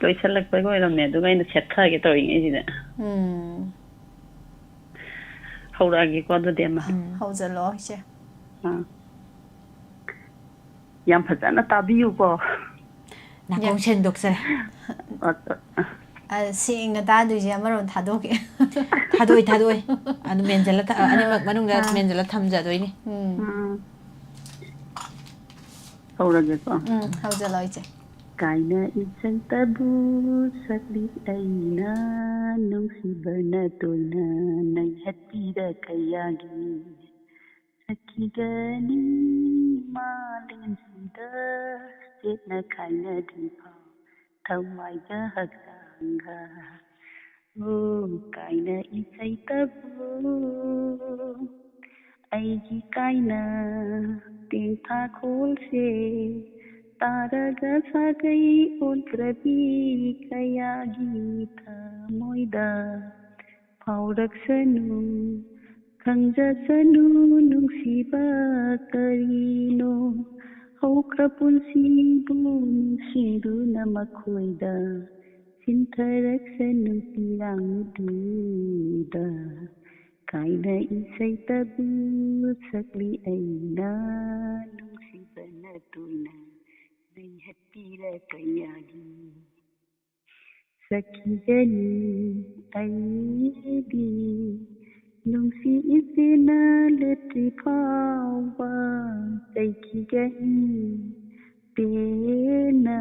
ꯂꯣꯏꯁꯤꯜꯂꯛꯄꯒ ꯑꯣꯏꯔꯝꯃꯦ ꯑꯗꯨꯒ ꯑꯩꯅ ꯁꯦꯠꯊꯒꯦ ꯇꯧꯔꯤꯉꯩꯁꯤꯗ ꯍꯧꯔꯛꯑꯒꯦꯀꯣ ꯑꯗꯨꯗꯤ ꯑꯃ ꯍꯧꯖꯜꯂꯛꯑꯣ ꯏꯆꯦ ꯌꯥꯝ ꯐꯖꯅ ꯇꯥꯕꯤꯌꯨꯀꯣ ꯅꯥꯀꯣꯡ ꯁꯦꯡꯗꯣꯛꯆꯔꯦ ꯁꯦꯡꯅ ꯇꯥꯗꯣꯏꯁꯦ ꯑꯃꯔꯣꯝ ꯊꯥꯗꯣꯛꯀꯦ ꯊꯥꯗꯣꯛꯑꯣꯏ ꯑꯗꯨ ꯃꯦꯟꯖꯜꯂ ꯑꯅꯤꯃꯛ ꯃꯅꯨꯡꯗ ꯃꯦꯟꯖꯜꯂ ꯊꯝꯖꯗꯣꯏꯅꯤ ꯍꯧꯔꯒꯦꯀꯣ ꯍꯧꯖꯜꯂꯣ ꯏꯆꯦ ꯀꯥꯏꯅ ꯏꯆꯪꯇꯕꯨ ꯁꯛꯂꯤ ꯑꯩꯅ ꯅꯨꯡꯁꯤꯕꯅ ꯇꯣꯏꯅ ꯅꯩꯍꯠꯄꯤꯔ ꯀꯌꯥꯒꯤ ꯁꯈꯤꯒꯅꯤ ꯃꯥꯂꯦꯝꯁꯤꯗ ꯆꯦꯠꯅ ꯈꯥꯏꯅꯗ꯭ꯔꯤꯐꯥꯎ ꯊꯋꯥꯏꯒ ꯍꯛꯆꯥꯡꯒ ꯀꯥꯏꯅ ꯏꯆꯩꯇꯕꯨ ꯑꯩꯒꯤ ꯀꯥꯏꯅ ꯇꯦꯡꯊꯥꯈꯣꯜꯁꯦ ꯇꯥꯔꯒ ꯁꯥꯒꯩ ꯑꯣꯟꯈ꯭ꯔꯕꯤ ꯀꯌꯥꯒꯤ ꯊꯃꯣꯏꯗ ꯐꯥꯎꯔꯛꯁꯅꯨ ꯈꯪꯖꯁꯅꯨ ꯅꯨꯡꯁꯤꯕ ꯀꯔꯤꯅꯣ ꯍꯧꯈ꯭ꯔ ꯄꯨꯟꯁꯤꯕꯨ ꯅꯨꯡꯁꯤꯗꯨꯅ ꯃꯈꯣꯏꯗ ꯁꯤꯟꯊꯔꯛꯁꯅꯨ ꯄꯤꯔꯥꯡꯗꯨꯗ ꯀꯥꯏꯅ ꯏꯁꯩꯇꯕꯨ ꯁꯛꯂꯤ ꯑꯩꯅ ꯅꯨꯡꯁꯤꯕꯅ ꯇꯣꯏꯅ ꯅꯩꯍꯠꯄꯤꯔ ꯀꯌꯥꯒꯤ ꯁꯈꯤꯒꯅꯤ ꯑꯩꯗꯤ ꯅꯨꯡꯁꯤ ꯏꯆꯦꯅ ꯂꯦꯞꯇ꯭ꯔꯤ ꯐꯥꯎꯕ ꯆꯩꯈꯤꯒꯅꯤ ꯄꯦꯟꯅ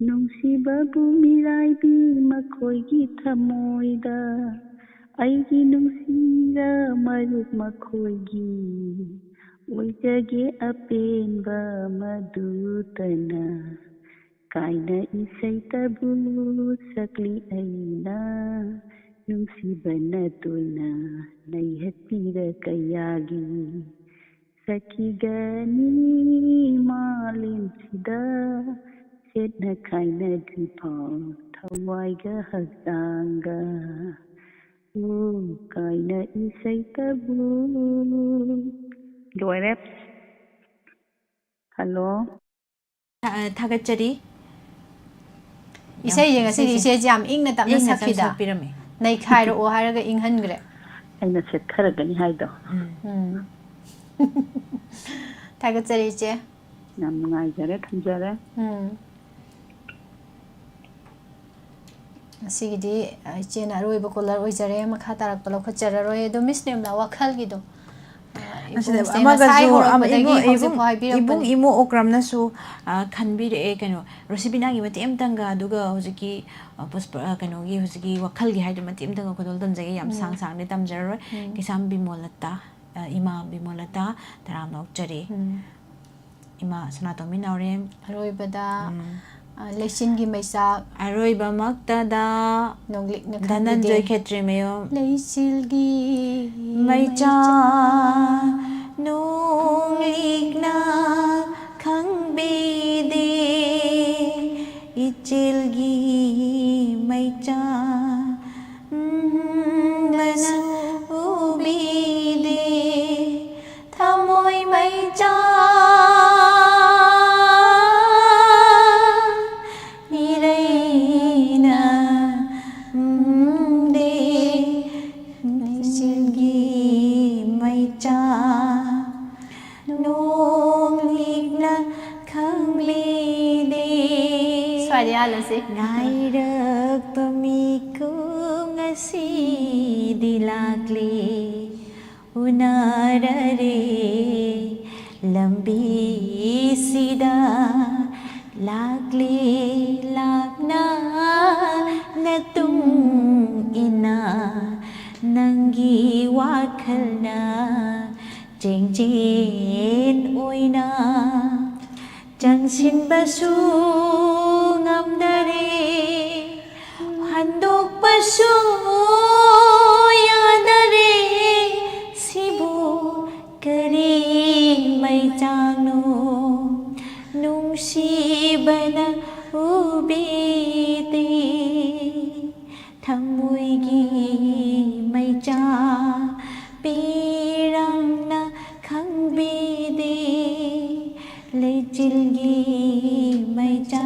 ꯅꯨꯡꯁꯤꯕꯕꯨ ꯃꯤꯔꯥꯏꯕꯤ ꯃꯈꯣꯏꯒꯤ ꯊꯃꯣꯏꯗ ꯑꯩꯒꯤ ꯅꯨꯡꯁꯤꯔ ꯃꯔꯨꯞ ꯃꯈꯣꯏꯒꯤ ꯑꯣꯏꯖꯒꯦ ꯑꯄꯦꯟꯕ ꯃꯗꯨꯇꯅ ꯀꯥꯏꯅ ꯏꯁꯩꯇꯕꯨ ꯁꯛꯂꯤ ꯑꯩꯅ ꯅꯨꯡꯁꯤꯕꯅ ꯇꯣꯏꯅ ꯅꯩꯍꯠꯄꯤꯔ ꯀꯌꯥꯒꯤ ꯁꯈꯤꯒꯅꯤ ꯃꯥꯂꯦꯝꯁꯤꯗ ꯁꯦꯠꯅ ꯈꯥꯏꯅꯗ꯭ꯔꯤꯐꯥꯎ ꯊꯋꯥꯏꯒ ꯍꯛꯆꯥꯡꯒ ꯀꯥꯏꯅ ꯏꯁꯩꯇꯕꯨ ꯂꯣꯏꯔꯦ ꯍꯜꯂꯣ ꯊꯥꯒꯠꯆꯔꯤ ꯏꯁꯩꯁꯦ ꯉꯁꯤꯗꯤ ꯏꯆꯦꯁꯦ ꯌꯥꯝ ꯏꯪꯅ ꯇꯞꯅ ꯁꯛꯈꯤꯗ ꯁꯛꯄꯤꯔꯝꯃꯦ ꯅꯩꯈꯥꯏꯔꯛꯑꯣ ꯍꯥꯏꯔꯒ ꯏꯪꯍꯟꯈ꯭ꯔꯦ ꯑꯩꯅ ꯁꯦꯠꯊꯔꯒꯅꯤ ꯍꯥꯏꯗꯣ ꯊꯥꯒꯠꯆꯔꯤ ꯏꯆꯦ ꯌꯥꯝ ꯅꯨꯡꯉꯥꯏꯖꯔꯦ ꯊꯝꯖꯔꯦ ꯉꯁꯤꯒꯤꯗꯤ ꯏꯆꯦꯅ ꯑꯔꯣꯏꯕ ꯀꯣꯂꯔ ꯑꯣꯏꯖꯔꯦ ꯃꯈꯥ ꯇꯥꯔꯛꯄ ꯂꯧꯈꯠꯆꯔꯔꯣꯏ ꯑꯗꯣ ꯃꯤꯁ ꯅꯦꯝꯂꯥ ꯋꯥꯈꯜꯒꯤꯗꯣ ꯑꯃꯒꯁꯨ ꯍꯥꯏꯕꯤꯔꯛꯄꯅꯦ ꯏꯕꯨꯡ ꯏꯃꯣ ꯑꯣꯀ꯭ꯔꯝꯅꯁꯨ ꯈꯟꯕꯤꯔꯛꯑꯦ ꯀꯩꯅꯣ ꯔꯣꯁꯤꯕꯤꯅꯥꯒꯤ ꯃꯇꯦꯛ ꯑꯃꯇꯪꯒ ꯑꯗꯨꯒ ꯍꯧꯖꯤꯛꯀꯤ ꯀꯩꯅꯣꯒꯤ ꯍꯧꯖꯤꯛꯀꯤ ꯋꯥꯈꯜꯒꯤ ꯍꯥꯏꯗꯣ ꯃꯇꯦꯛ ꯑꯃꯇꯪꯒ ꯈꯨꯗꯣꯜ ꯇꯝꯖꯒꯦ ꯌꯥꯝ ꯁꯥꯡꯅꯗꯤ ꯇꯝꯖꯔꯔꯣꯏ ꯀꯩꯁꯥꯝ ꯕꯤꯃꯣꯂꯇꯥ ꯏꯃꯥ ꯕꯤꯃꯣꯂꯇꯥ ꯇꯔꯥꯝ ꯅꯣꯛꯆꯔꯤ ꯏꯃꯥ ꯁꯅꯥꯇꯣꯝꯕꯤ ꯅꯥꯎꯔꯦꯝ ꯑꯔꯣꯏꯕꯗ ꯂꯩꯆꯤꯟꯒꯤ ꯃꯩꯆꯥꯛ ꯑꯔꯣꯏꯕꯃꯛꯇꯗ ꯅꯣꯡꯂꯤꯛꯅ ꯙꯅꯟꯖꯣꯏ ꯈꯦꯇ꯭ꯔꯤꯃꯌꯨꯝ ꯂꯩꯆꯤꯜꯒꯤ ꯃꯩꯆꯥꯛ ꯅꯣꯡꯂꯤꯛꯅ ꯈꯪꯕꯤꯗꯦ ꯏꯆꯤꯜꯒꯤ ꯃꯩꯆꯥꯛ ꯅꯣꯡꯂꯤꯛꯅ ꯈꯪꯕꯤꯗꯦ ꯁ꯭ꯋꯥꯏꯗ ꯌꯥꯜꯂꯁꯤ ꯉꯥꯏꯔꯛꯄ ꯃꯤꯀꯨꯞ ꯉꯁꯤꯗꯤ ꯂꯥꯛꯂꯤ ꯎꯅꯔꯔꯦ ꯂꯝꯕꯤꯁꯤꯗ ꯂꯥꯛꯂꯤ ꯂꯥꯞꯅ ꯅꯇꯨꯡ ꯏꯟꯅ ꯅꯪꯒꯤ ꯋꯥꯈꯜꯅ ꯆꯦꯡꯆꯦꯟ ꯑꯣꯏꯅ ꯆꯪꯁꯤꯟꯕꯁꯨ ꯉꯝꯗꯔꯦ ꯍꯟꯗꯣꯛꯄꯁꯨ ꯌꯥꯗꯔꯦ 시부 그리 마이장노 농시바나 우비디 탕무이기 마이자 비랑나 강비디 레질기 마이자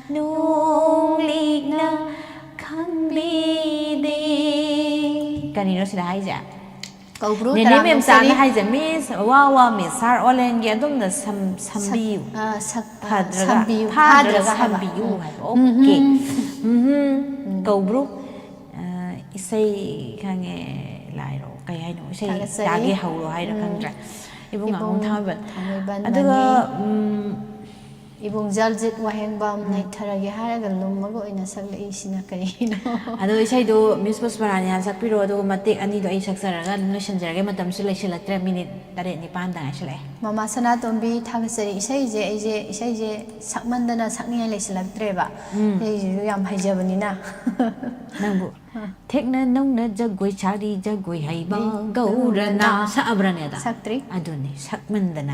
농릭나 강비디 까니로 시다 하이자 ꯀꯧꯕ꯭ꯔꯨ 네네 ꯃꯦꯝ ꯆꯥꯅ ꯍꯥꯏꯖꯦ ꯃꯤꯁ ꯋꯥ ꯃꯤꯁ ꯁꯥꯔ ꯑꯣꯟꯂꯥꯏꯟꯒꯤ ꯑꯗꯨꯝꯅ ꯁꯝꯕꯤꯌꯨ ꯐꯥꯗ꯭ꯔꯒ ꯍꯟꯕꯤꯌꯨ ꯍꯥꯏꯕ ꯑꯣꯀꯦ ꯀꯧꯕ꯭ꯔꯨ ꯏꯁꯩ ꯈꯪꯉꯦ ꯂꯥꯏꯔꯣ ꯀꯩ ꯍꯥꯏꯅꯣ ꯏꯁꯩ ꯇꯥꯒꯦ ꯍꯧꯔꯣ ꯍꯥꯏꯔ ꯈꯪꯗ꯭ꯔꯦ ꯏꯕꯨꯡ ꯑꯉꯣꯝ ꯊꯥꯡꯃꯩꯕꯟ ꯑꯗꯨꯒ ꯏꯕꯨꯡ ꯖꯜꯖꯤꯠ ꯋꯥꯍꯦꯡꯕꯝ ꯅꯩꯊꯔꯒꯦ ꯍꯥꯏꯔꯒ ꯂꯨꯝꯃꯒ ꯑꯣꯏꯅ ꯁꯛꯂꯛꯏꯁꯤꯅ ꯀꯔꯤꯅꯣ ꯑꯗꯣ ꯏꯁꯩꯗꯣ ꯃꯤꯁ ꯄꯨꯁꯄꯔꯥꯅꯤ ꯍꯥꯟꯅ ꯁꯛꯄꯤꯔꯣ ꯑꯗꯨꯒ ꯃꯇꯦꯛ ꯑꯅꯤꯗꯣ ꯑꯩ ꯁꯛꯆꯔꯒ ꯑꯗꯨꯝ ꯂꯣꯏꯁꯤꯟꯖꯔꯒꯦ ꯃꯇꯝꯁꯨ ꯂꯩꯁꯤꯜꯂꯛꯇ꯭ꯔꯦ ꯃꯤꯅꯤꯠ 9-9 ꯉꯥꯏꯁꯤꯜꯂꯛꯑꯦ ꯃꯃꯥ ꯁꯅꯥꯇꯣꯝꯕꯤ ꯊꯥꯒꯠꯆꯔꯤ ꯏꯁꯩꯁꯦ ꯁꯛꯃꯟꯗꯅ ꯁꯛꯅꯤꯡꯉꯥꯏ ꯂꯩꯁꯤꯜꯂꯛꯇ꯭ꯔꯦꯕ ꯏꯁꯩꯁꯤꯁꯨ ꯌꯥꯝ ꯍꯩꯖꯕꯅꯤ나 ꯅꯪꯕꯨ ꯊꯦꯛꯅ ꯅꯧꯅ ꯖꯒꯣꯏ ꯁꯥꯔꯤ ꯖꯒꯣꯏ ꯍꯩꯕ ꯒꯧꯔꯅ ꯁꯛꯑꯕ꯭ꯔꯅꯦ ꯑꯗ ꯁꯛꯇ꯭ꯔꯤ ꯑꯗꯨꯅꯤ ꯁꯛꯃꯟꯗꯅ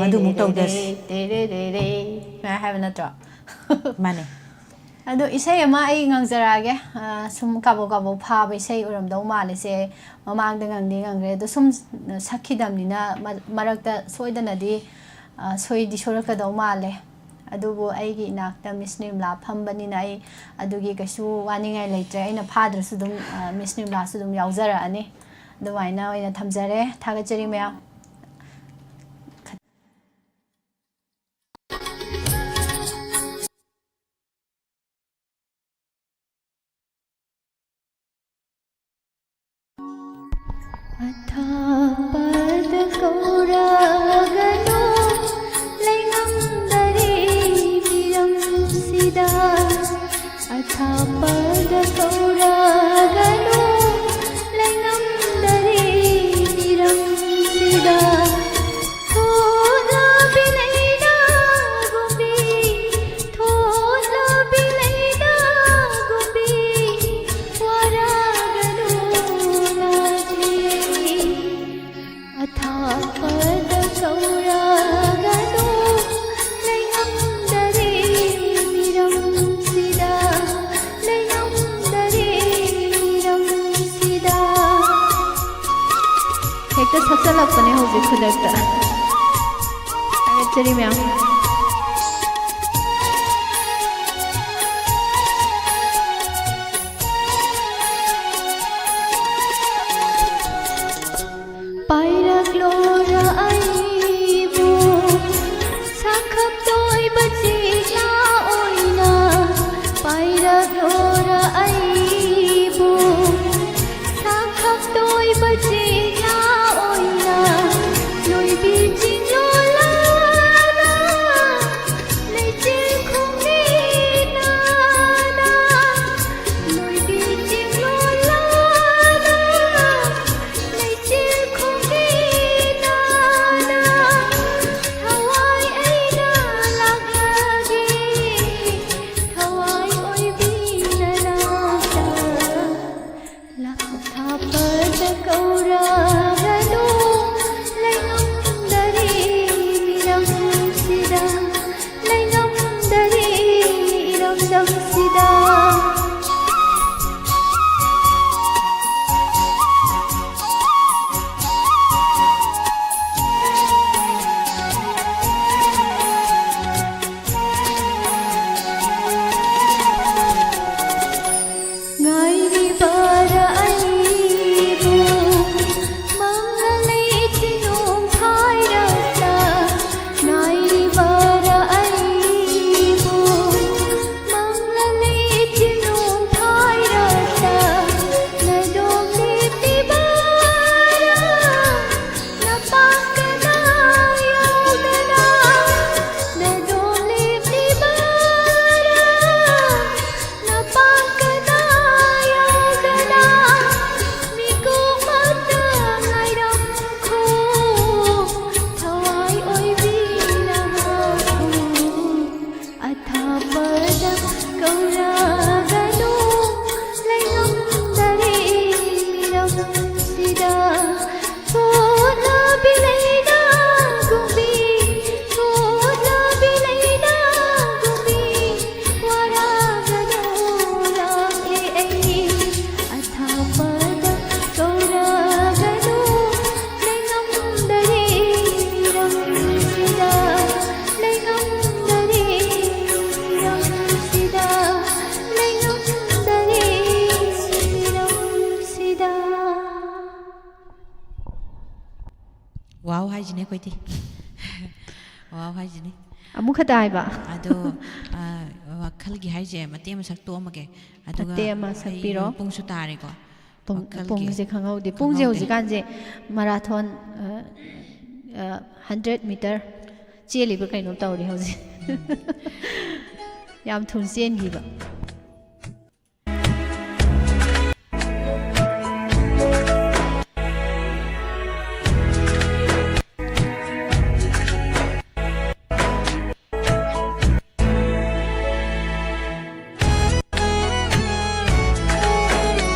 ꯃꯗꯨꯃꯨꯛ ꯇꯧꯗꯁꯤ ꯍꯥꯏꯕ ꯅꯠꯇ꯭ꯔꯣ ꯃꯥꯅꯦ ꯑꯗꯣ ꯏꯁꯩ ꯑꯃ ꯑꯩ ꯉꯪꯖꯔꯛꯑꯒꯦ ꯁꯨꯝ ꯀꯥꯕꯣꯛ ꯀꯥꯕꯣꯛ ꯐꯥꯕ ꯏꯁꯩ ꯑꯣꯏꯔꯝꯗꯧ ꯃꯥꯜꯂꯤꯁꯦ ꯃꯃꯥꯡꯗ ꯉꯪꯈ꯭ꯔꯦ ꯑꯗꯣ ꯁꯨꯝ ꯁꯛꯈꯤꯗꯕꯅꯤꯅ ꯃꯔꯛꯇ ꯁꯣꯏꯗꯅꯗꯤ ꯁꯣꯏꯔꯛꯀꯗꯧ ꯃꯥꯜꯂꯦ ꯑꯗꯨꯕꯨ ꯑꯩꯒꯤ ꯏꯅꯥꯛꯇ ꯃꯤꯁ ꯅꯤꯔꯃꯂꯥ ꯐꯝꯕꯅꯤꯅ ꯑꯩ ꯑꯗꯨꯒꯤ ꯀꯩꯁꯨ ꯋꯥꯅꯤꯡꯉꯥꯏ ꯂꯩꯇ꯭ꯔꯦ ꯑꯩꯅ ꯐꯥꯗ꯭ꯔꯁꯨ ꯑꯗꯨꯝ ꯃꯤꯁ ꯅꯤꯔꯃꯂꯥꯁꯨ ꯑꯗꯨꯝ ꯌꯥꯎꯖꯔꯛꯑꯅꯤ ꯑꯗꯨꯃꯥꯏꯅ ꯑꯣꯏꯅ ꯊꯝꯖꯔꯦ ꯊꯥꯒꯠꯆꯔꯤ ꯃꯌꯥꯝ ꯑꯊꯥꯞꯄꯗ ꯀꯧꯔꯒꯅꯨ ꯂꯩꯉꯝꯗꯔꯦ ꯃꯤꯔꯝꯁꯤꯗ ꯑꯊꯥꯞꯄꯗ ꯀꯧꯔꯒꯅꯨ ꯂꯩꯉꯝꯗꯔꯦ ꯃꯤꯔꯝꯁꯤꯗ ꯊꯣꯠꯂꯕꯤ ꯂꯩꯅꯥꯒꯨꯝꯕꯤ ꯊꯣꯠꯂꯕꯤ ꯂꯩꯅꯥꯒꯨꯝꯕꯤ ꯋꯥꯔꯒꯅꯨ ꯑꯊꯥꯞꯄꯗ ꯀꯧꯔꯒꯅꯨ ꯂꯩꯉꯝꯗꯔꯦ ꯃꯤꯔꯝꯁꯤꯗ ꯂꯩꯉꯝꯗꯔꯦ ꯃꯤꯔꯝꯁꯤꯗ ꯍꯦꯛꯇ ꯁꯛꯆꯜꯂꯛꯄꯅꯦ ꯍꯧꯖꯤꯛ ꯈꯨꯗꯛꯇ ꯊꯥꯒꯠꯆꯔꯤ ꯃꯌꯥꯝ ꯄꯥꯏꯔꯛꯂꯣꯔ ꯑꯩꯕꯨ ꯁꯥꯈꯛꯇꯣꯏꯕ ꯆꯦꯛꯂꯥ ꯑꯣꯏꯅ ꯄꯥꯏꯔꯛꯂꯣꯔ ꯑꯩꯕꯨ ꯁꯥꯈꯛꯇꯣꯏꯕ ꯆꯦꯛꯂꯥ ꯑꯣꯏꯅ ꯂꯣꯏꯕꯤ ꯆꯤꯡꯂꯣꯜꯂꯥꯅ ꯂꯩꯆꯤꯜ ꯈꯣꯡꯕꯤꯅꯥꯅ ꯂꯣꯏꯕꯤ ꯆꯤꯡꯂꯣꯜꯂꯥꯅ ꯂꯩꯆꯤꯜ ꯈꯣꯡꯕꯤꯅꯥꯅ ꯊꯋꯥꯏ ꯑꯩꯅ ꯂꯥꯛꯂꯒꯦ ꯊꯋꯥꯏ ꯑꯣꯏꯕꯤꯅ ꯅꯥꯛꯇ ꯊꯥꯞꯄꯗ ꯀꯧꯔꯒꯅꯨ ꯂꯩꯉꯝꯗꯔꯦ ꯃꯤꯔꯝꯁꯤꯗ ꯂꯩꯉꯝꯗꯔꯦ ꯏꯔꯝꯗꯝꯁꯤꯗ ꯉꯥꯏꯔꯤꯕꯔ ꯑꯩꯕꯨ ꯅꯨꯡꯁꯤꯗ ꯀꯣꯠꯂꯕꯤ ꯂꯩꯅꯥ ꯒꯨꯝꯕꯤ ꯀꯣꯠꯂꯕꯤ ꯂꯩꯅꯥ ꯒꯨꯝꯕꯤ ꯋꯥꯔꯥꯒꯅꯨ ꯂꯥꯛꯂꯦ ꯑꯩ ꯑꯊꯥꯞꯄꯗ ꯀꯧꯔꯒꯅꯨ ꯂꯩꯉꯝꯗꯔꯦ ꯃꯤꯔꯝꯁꯤꯗ ꯂꯩꯉꯝꯗꯔꯦ ꯃꯤꯔꯝꯁꯤꯗ ꯂꯩꯉꯝꯗꯔꯦ ꯃꯤꯔꯝꯁꯤꯗ 와우 하이지네 거이디 와우 하이지네 ꯑꯃꯨꯛ ꯈꯛꯇ ꯍꯥꯏꯕ ꯑꯗꯣ ꯋꯥꯈꯜꯒꯤ ꯍꯥꯏꯁꯦ ꯃꯇꯦꯛ ꯑꯃ ꯁꯛꯇꯣꯛꯑꯝꯃꯒꯦ ꯑꯗꯨꯒ ꯃꯇꯦꯛ ꯑꯃ ꯁꯛꯄꯤꯔꯣ ꯄꯨꯡꯁꯨ ꯇꯥꯔꯦꯀꯣ ꯄꯨꯡꯁꯦ ꯈꯪꯍꯧꯗꯦ ꯄꯨꯡꯁꯦ ꯍꯧꯖꯤꯛꯀꯥꯟꯁꯦ ꯃꯥꯔꯥꯊꯣꯟ 100 ꯃꯤꯇꯔ ꯆꯦꯜꯂꯤꯕ ꯀꯩꯅꯣꯝ ꯇꯧꯔꯤ ꯍꯧꯖꯤꯛ ꯌꯥꯝ ꯊꯨꯅ ꯆꯦꯟꯈꯤꯕ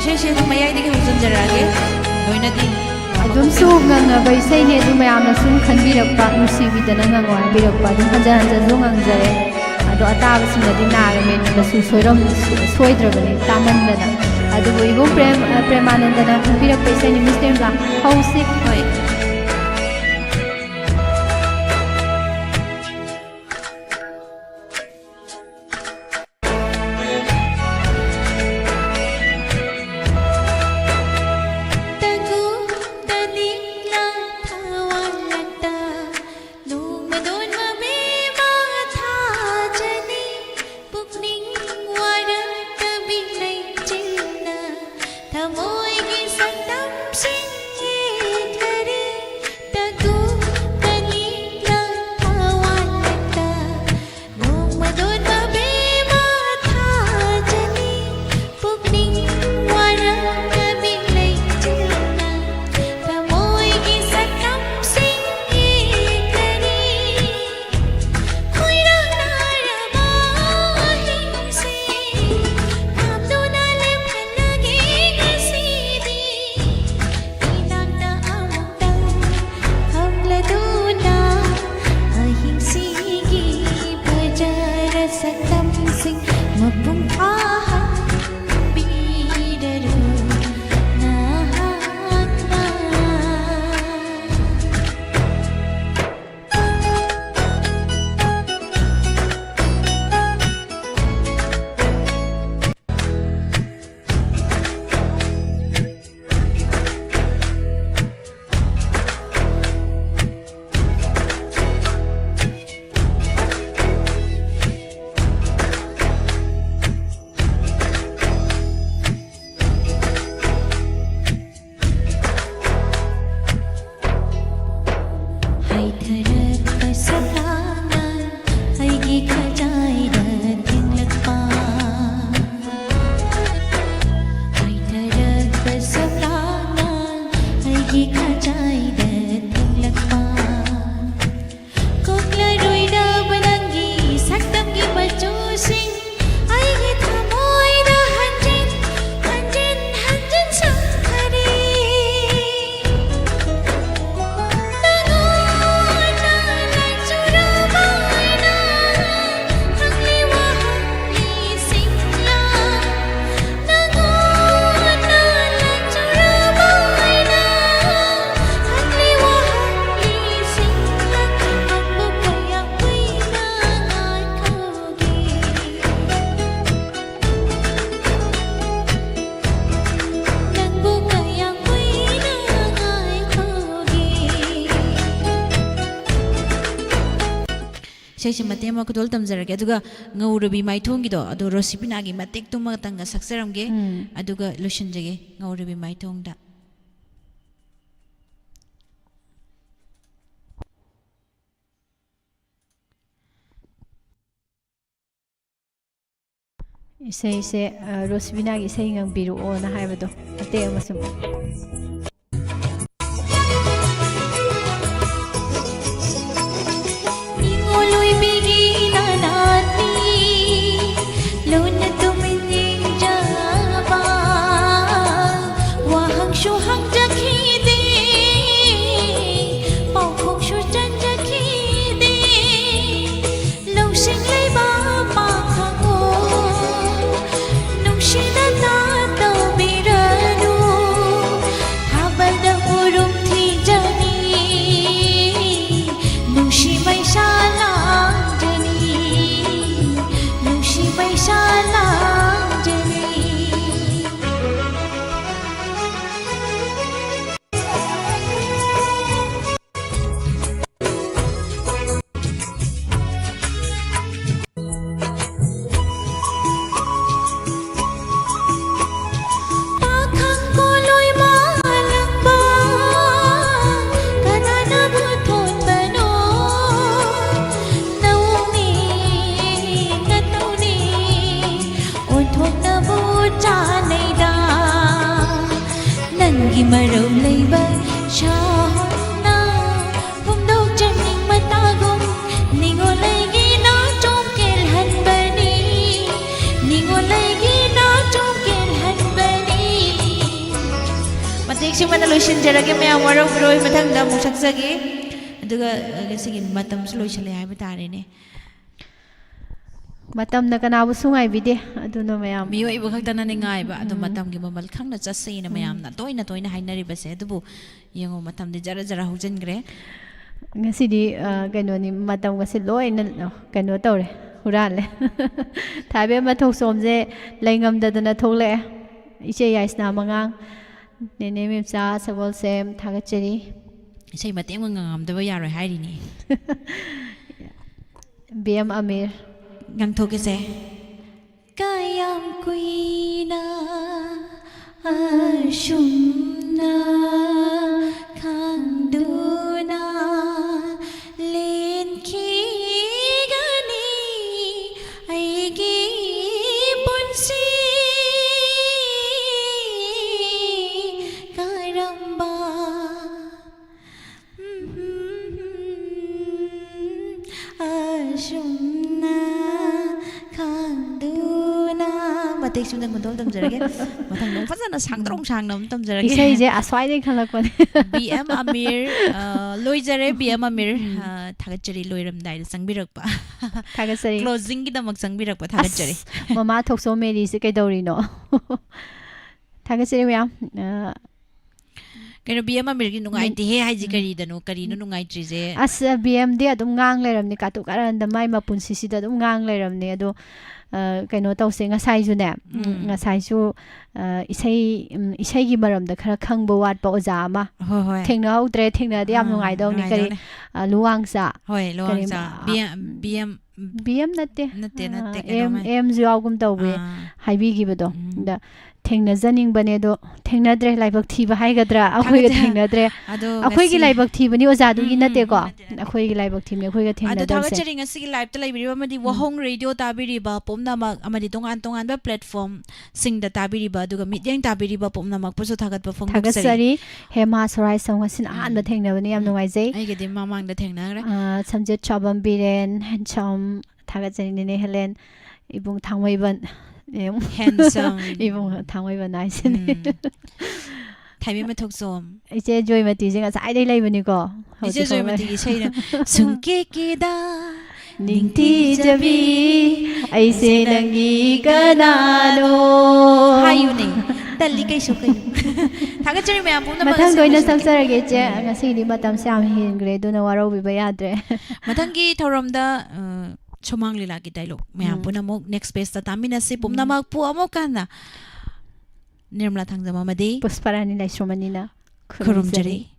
ꯏꯁꯩꯁꯦ ꯑꯗꯨꯝ ꯃꯌꯥꯏꯗꯒꯤ ꯍꯧꯖꯤꯟꯖꯔꯛꯑꯒꯦ ꯂꯣꯏꯅꯗꯤ ꯑꯗꯨꯝꯁꯨ ꯉꯪꯉꯕ ꯏꯁꯩꯅꯤ ꯑꯗꯨ ꯃꯌꯥꯝꯅ ꯁꯨꯝ ꯈꯟꯕꯤꯔꯛꯄ ꯅꯨꯡꯁꯤꯕꯤꯗꯅ ꯉꯪꯉꯣ ꯍꯥꯏꯕꯤꯔꯛꯄ ꯑꯗꯨꯝ ꯍꯟꯖꯟ ꯍꯟꯖꯟꯁꯨ ꯉꯪꯖꯔꯦ ꯑꯗꯣ ꯑꯇꯥꯕꯁꯤꯡꯅꯗꯤ ꯅꯥꯔꯃꯦꯟꯗꯁꯨ ꯁꯣꯏꯗ꯭ꯔꯕꯅꯤ ꯇꯥꯃꯟꯗꯅ ꯑꯗꯨꯕꯨ ꯏꯕꯨꯡ ꯄ꯭ꯔꯦꯃꯥꯅꯟꯗꯅ ꯈꯟꯕꯤꯔꯛꯄ ꯏꯁꯩꯅꯤ ꯃꯤꯁ ꯇꯦꯝꯂꯥ ꯍꯧꯁꯤ ꯍꯣꯏ ꯏꯁꯩꯁꯦ ꯃꯇꯦꯛ ꯑꯃ ꯈꯨꯗꯣꯜ ꯇꯝꯖꯔꯒꯦ ꯑꯗꯨꯒ ꯉꯧꯔꯕꯤ ꯃꯥꯏꯊꯣꯡꯒꯤꯗꯣ ꯑꯗꯣ ꯔꯣꯁꯤꯕꯤꯅꯥꯒꯤ ꯃꯇꯦꯛꯇꯨꯃꯇꯪꯒ ꯁꯛꯆꯔꯝꯒꯦ ꯑꯗꯨꯒ ꯂꯣꯏꯁꯤꯟꯖꯒꯦ ꯉꯧꯔꯕꯤ ꯃꯥꯏꯊꯣꯡꯗ ꯏꯁꯩꯁꯦ ꯔꯣꯁꯤꯕꯤꯅꯥꯒꯤ ꯏꯁꯩ ꯉꯪꯕꯤꯔꯛꯑꯣꯅ ꯍꯥꯏꯕꯗꯣ ꯃꯇꯦꯛ ꯑꯃ ꯁꯨꯝ Luna tumiling jaba wahang shuhang dakhi laiba shahna pumdok janing matagom ningolai gi na chongkel hanbani ningolai gi na chongkel hanbani matik simana lotion jarage me amaro broi mathang da musak sage aduga sigin matam solution le haiba tarene matamna kanabu sungai bide aduna mayam miyo ibu khakdana ni ngai ba adu matam gi mamal khangna chase na mayam na toina hainari base adubu yengo matam de jara jara hujin gre ngasi di kano ni matam gasi loina kano tawre hurale thabe ma thok somje laingam dadana thokle iche yaisna mangang nene mimsa sagol sem thagacheri isai mateng ngam da ba yaroi hairi ni BM Amir ngang thoke se kayam kuina ashumna khanduna lenki gani aigi punsi karamba ashumna khanduna matik sum dang dom jarage mathang dong fazana sangdrong sangnam tam jarage isai je aswai de khalakpane BM Amir loi jare BM Amir thagachari loiram dai sangbirak pa thagachari closing gi damak sangbirak pa thagachari mama thokso meri se kai dori no thagachari myam kano BM Amir gi nungai ti he haji kari danu kari nu nungai tri je as BM de adum ngang leram ni katu karan da mai mapun sisi da adum ngang leram ni ado kaino tawse ngasai ju ne ngasai ju isai gi maram da khara khangbo wat pa oja ma thengna hautre thengna de am nungai daw ni kari luwang sa hoi luwang sa BM natte natte em ju augum tawbe haibi gi bado da thengna janing bane do thengna dre laibak thiba haigadra akhoi ga thengna dre akhoi gi laibak thiba ni oja du gi natte ko akhoi gi laibak thimne akhoi ga thengna adu da thaga chering asigi live ta laibiri ba madi wahong radio tabiri ba pomna mak amadi tongan ba platform sing da tabiri ba duga midyang tabiri ba pomna mak puso thagat ba phong thaga sari hema sorai sangwasin an ba thengna bani yam nungai jai ai gedi mamang da thengna ra samje chabam biren handsome thaga chari ne helen ibung thangwai ban handsome ibung thangwai ban aisin Thaibi ma thok som ije joy mati jinga sai dai laibani ko ije joy mati gi sei na sungke ke da ningti jabi aise nangi kanano hayu ne talli kai so kai thaga chari me apum na mathang doina saksarage che ngasi di matam sam hin gre do na waro bi ba yadre mathang gi thorom da chomang lila ki dialogue me apuna mo next page ta tamina se pumna mak pu amo kana Nirmala Thangzama Madi Pusparani Laishromanina Kurumjari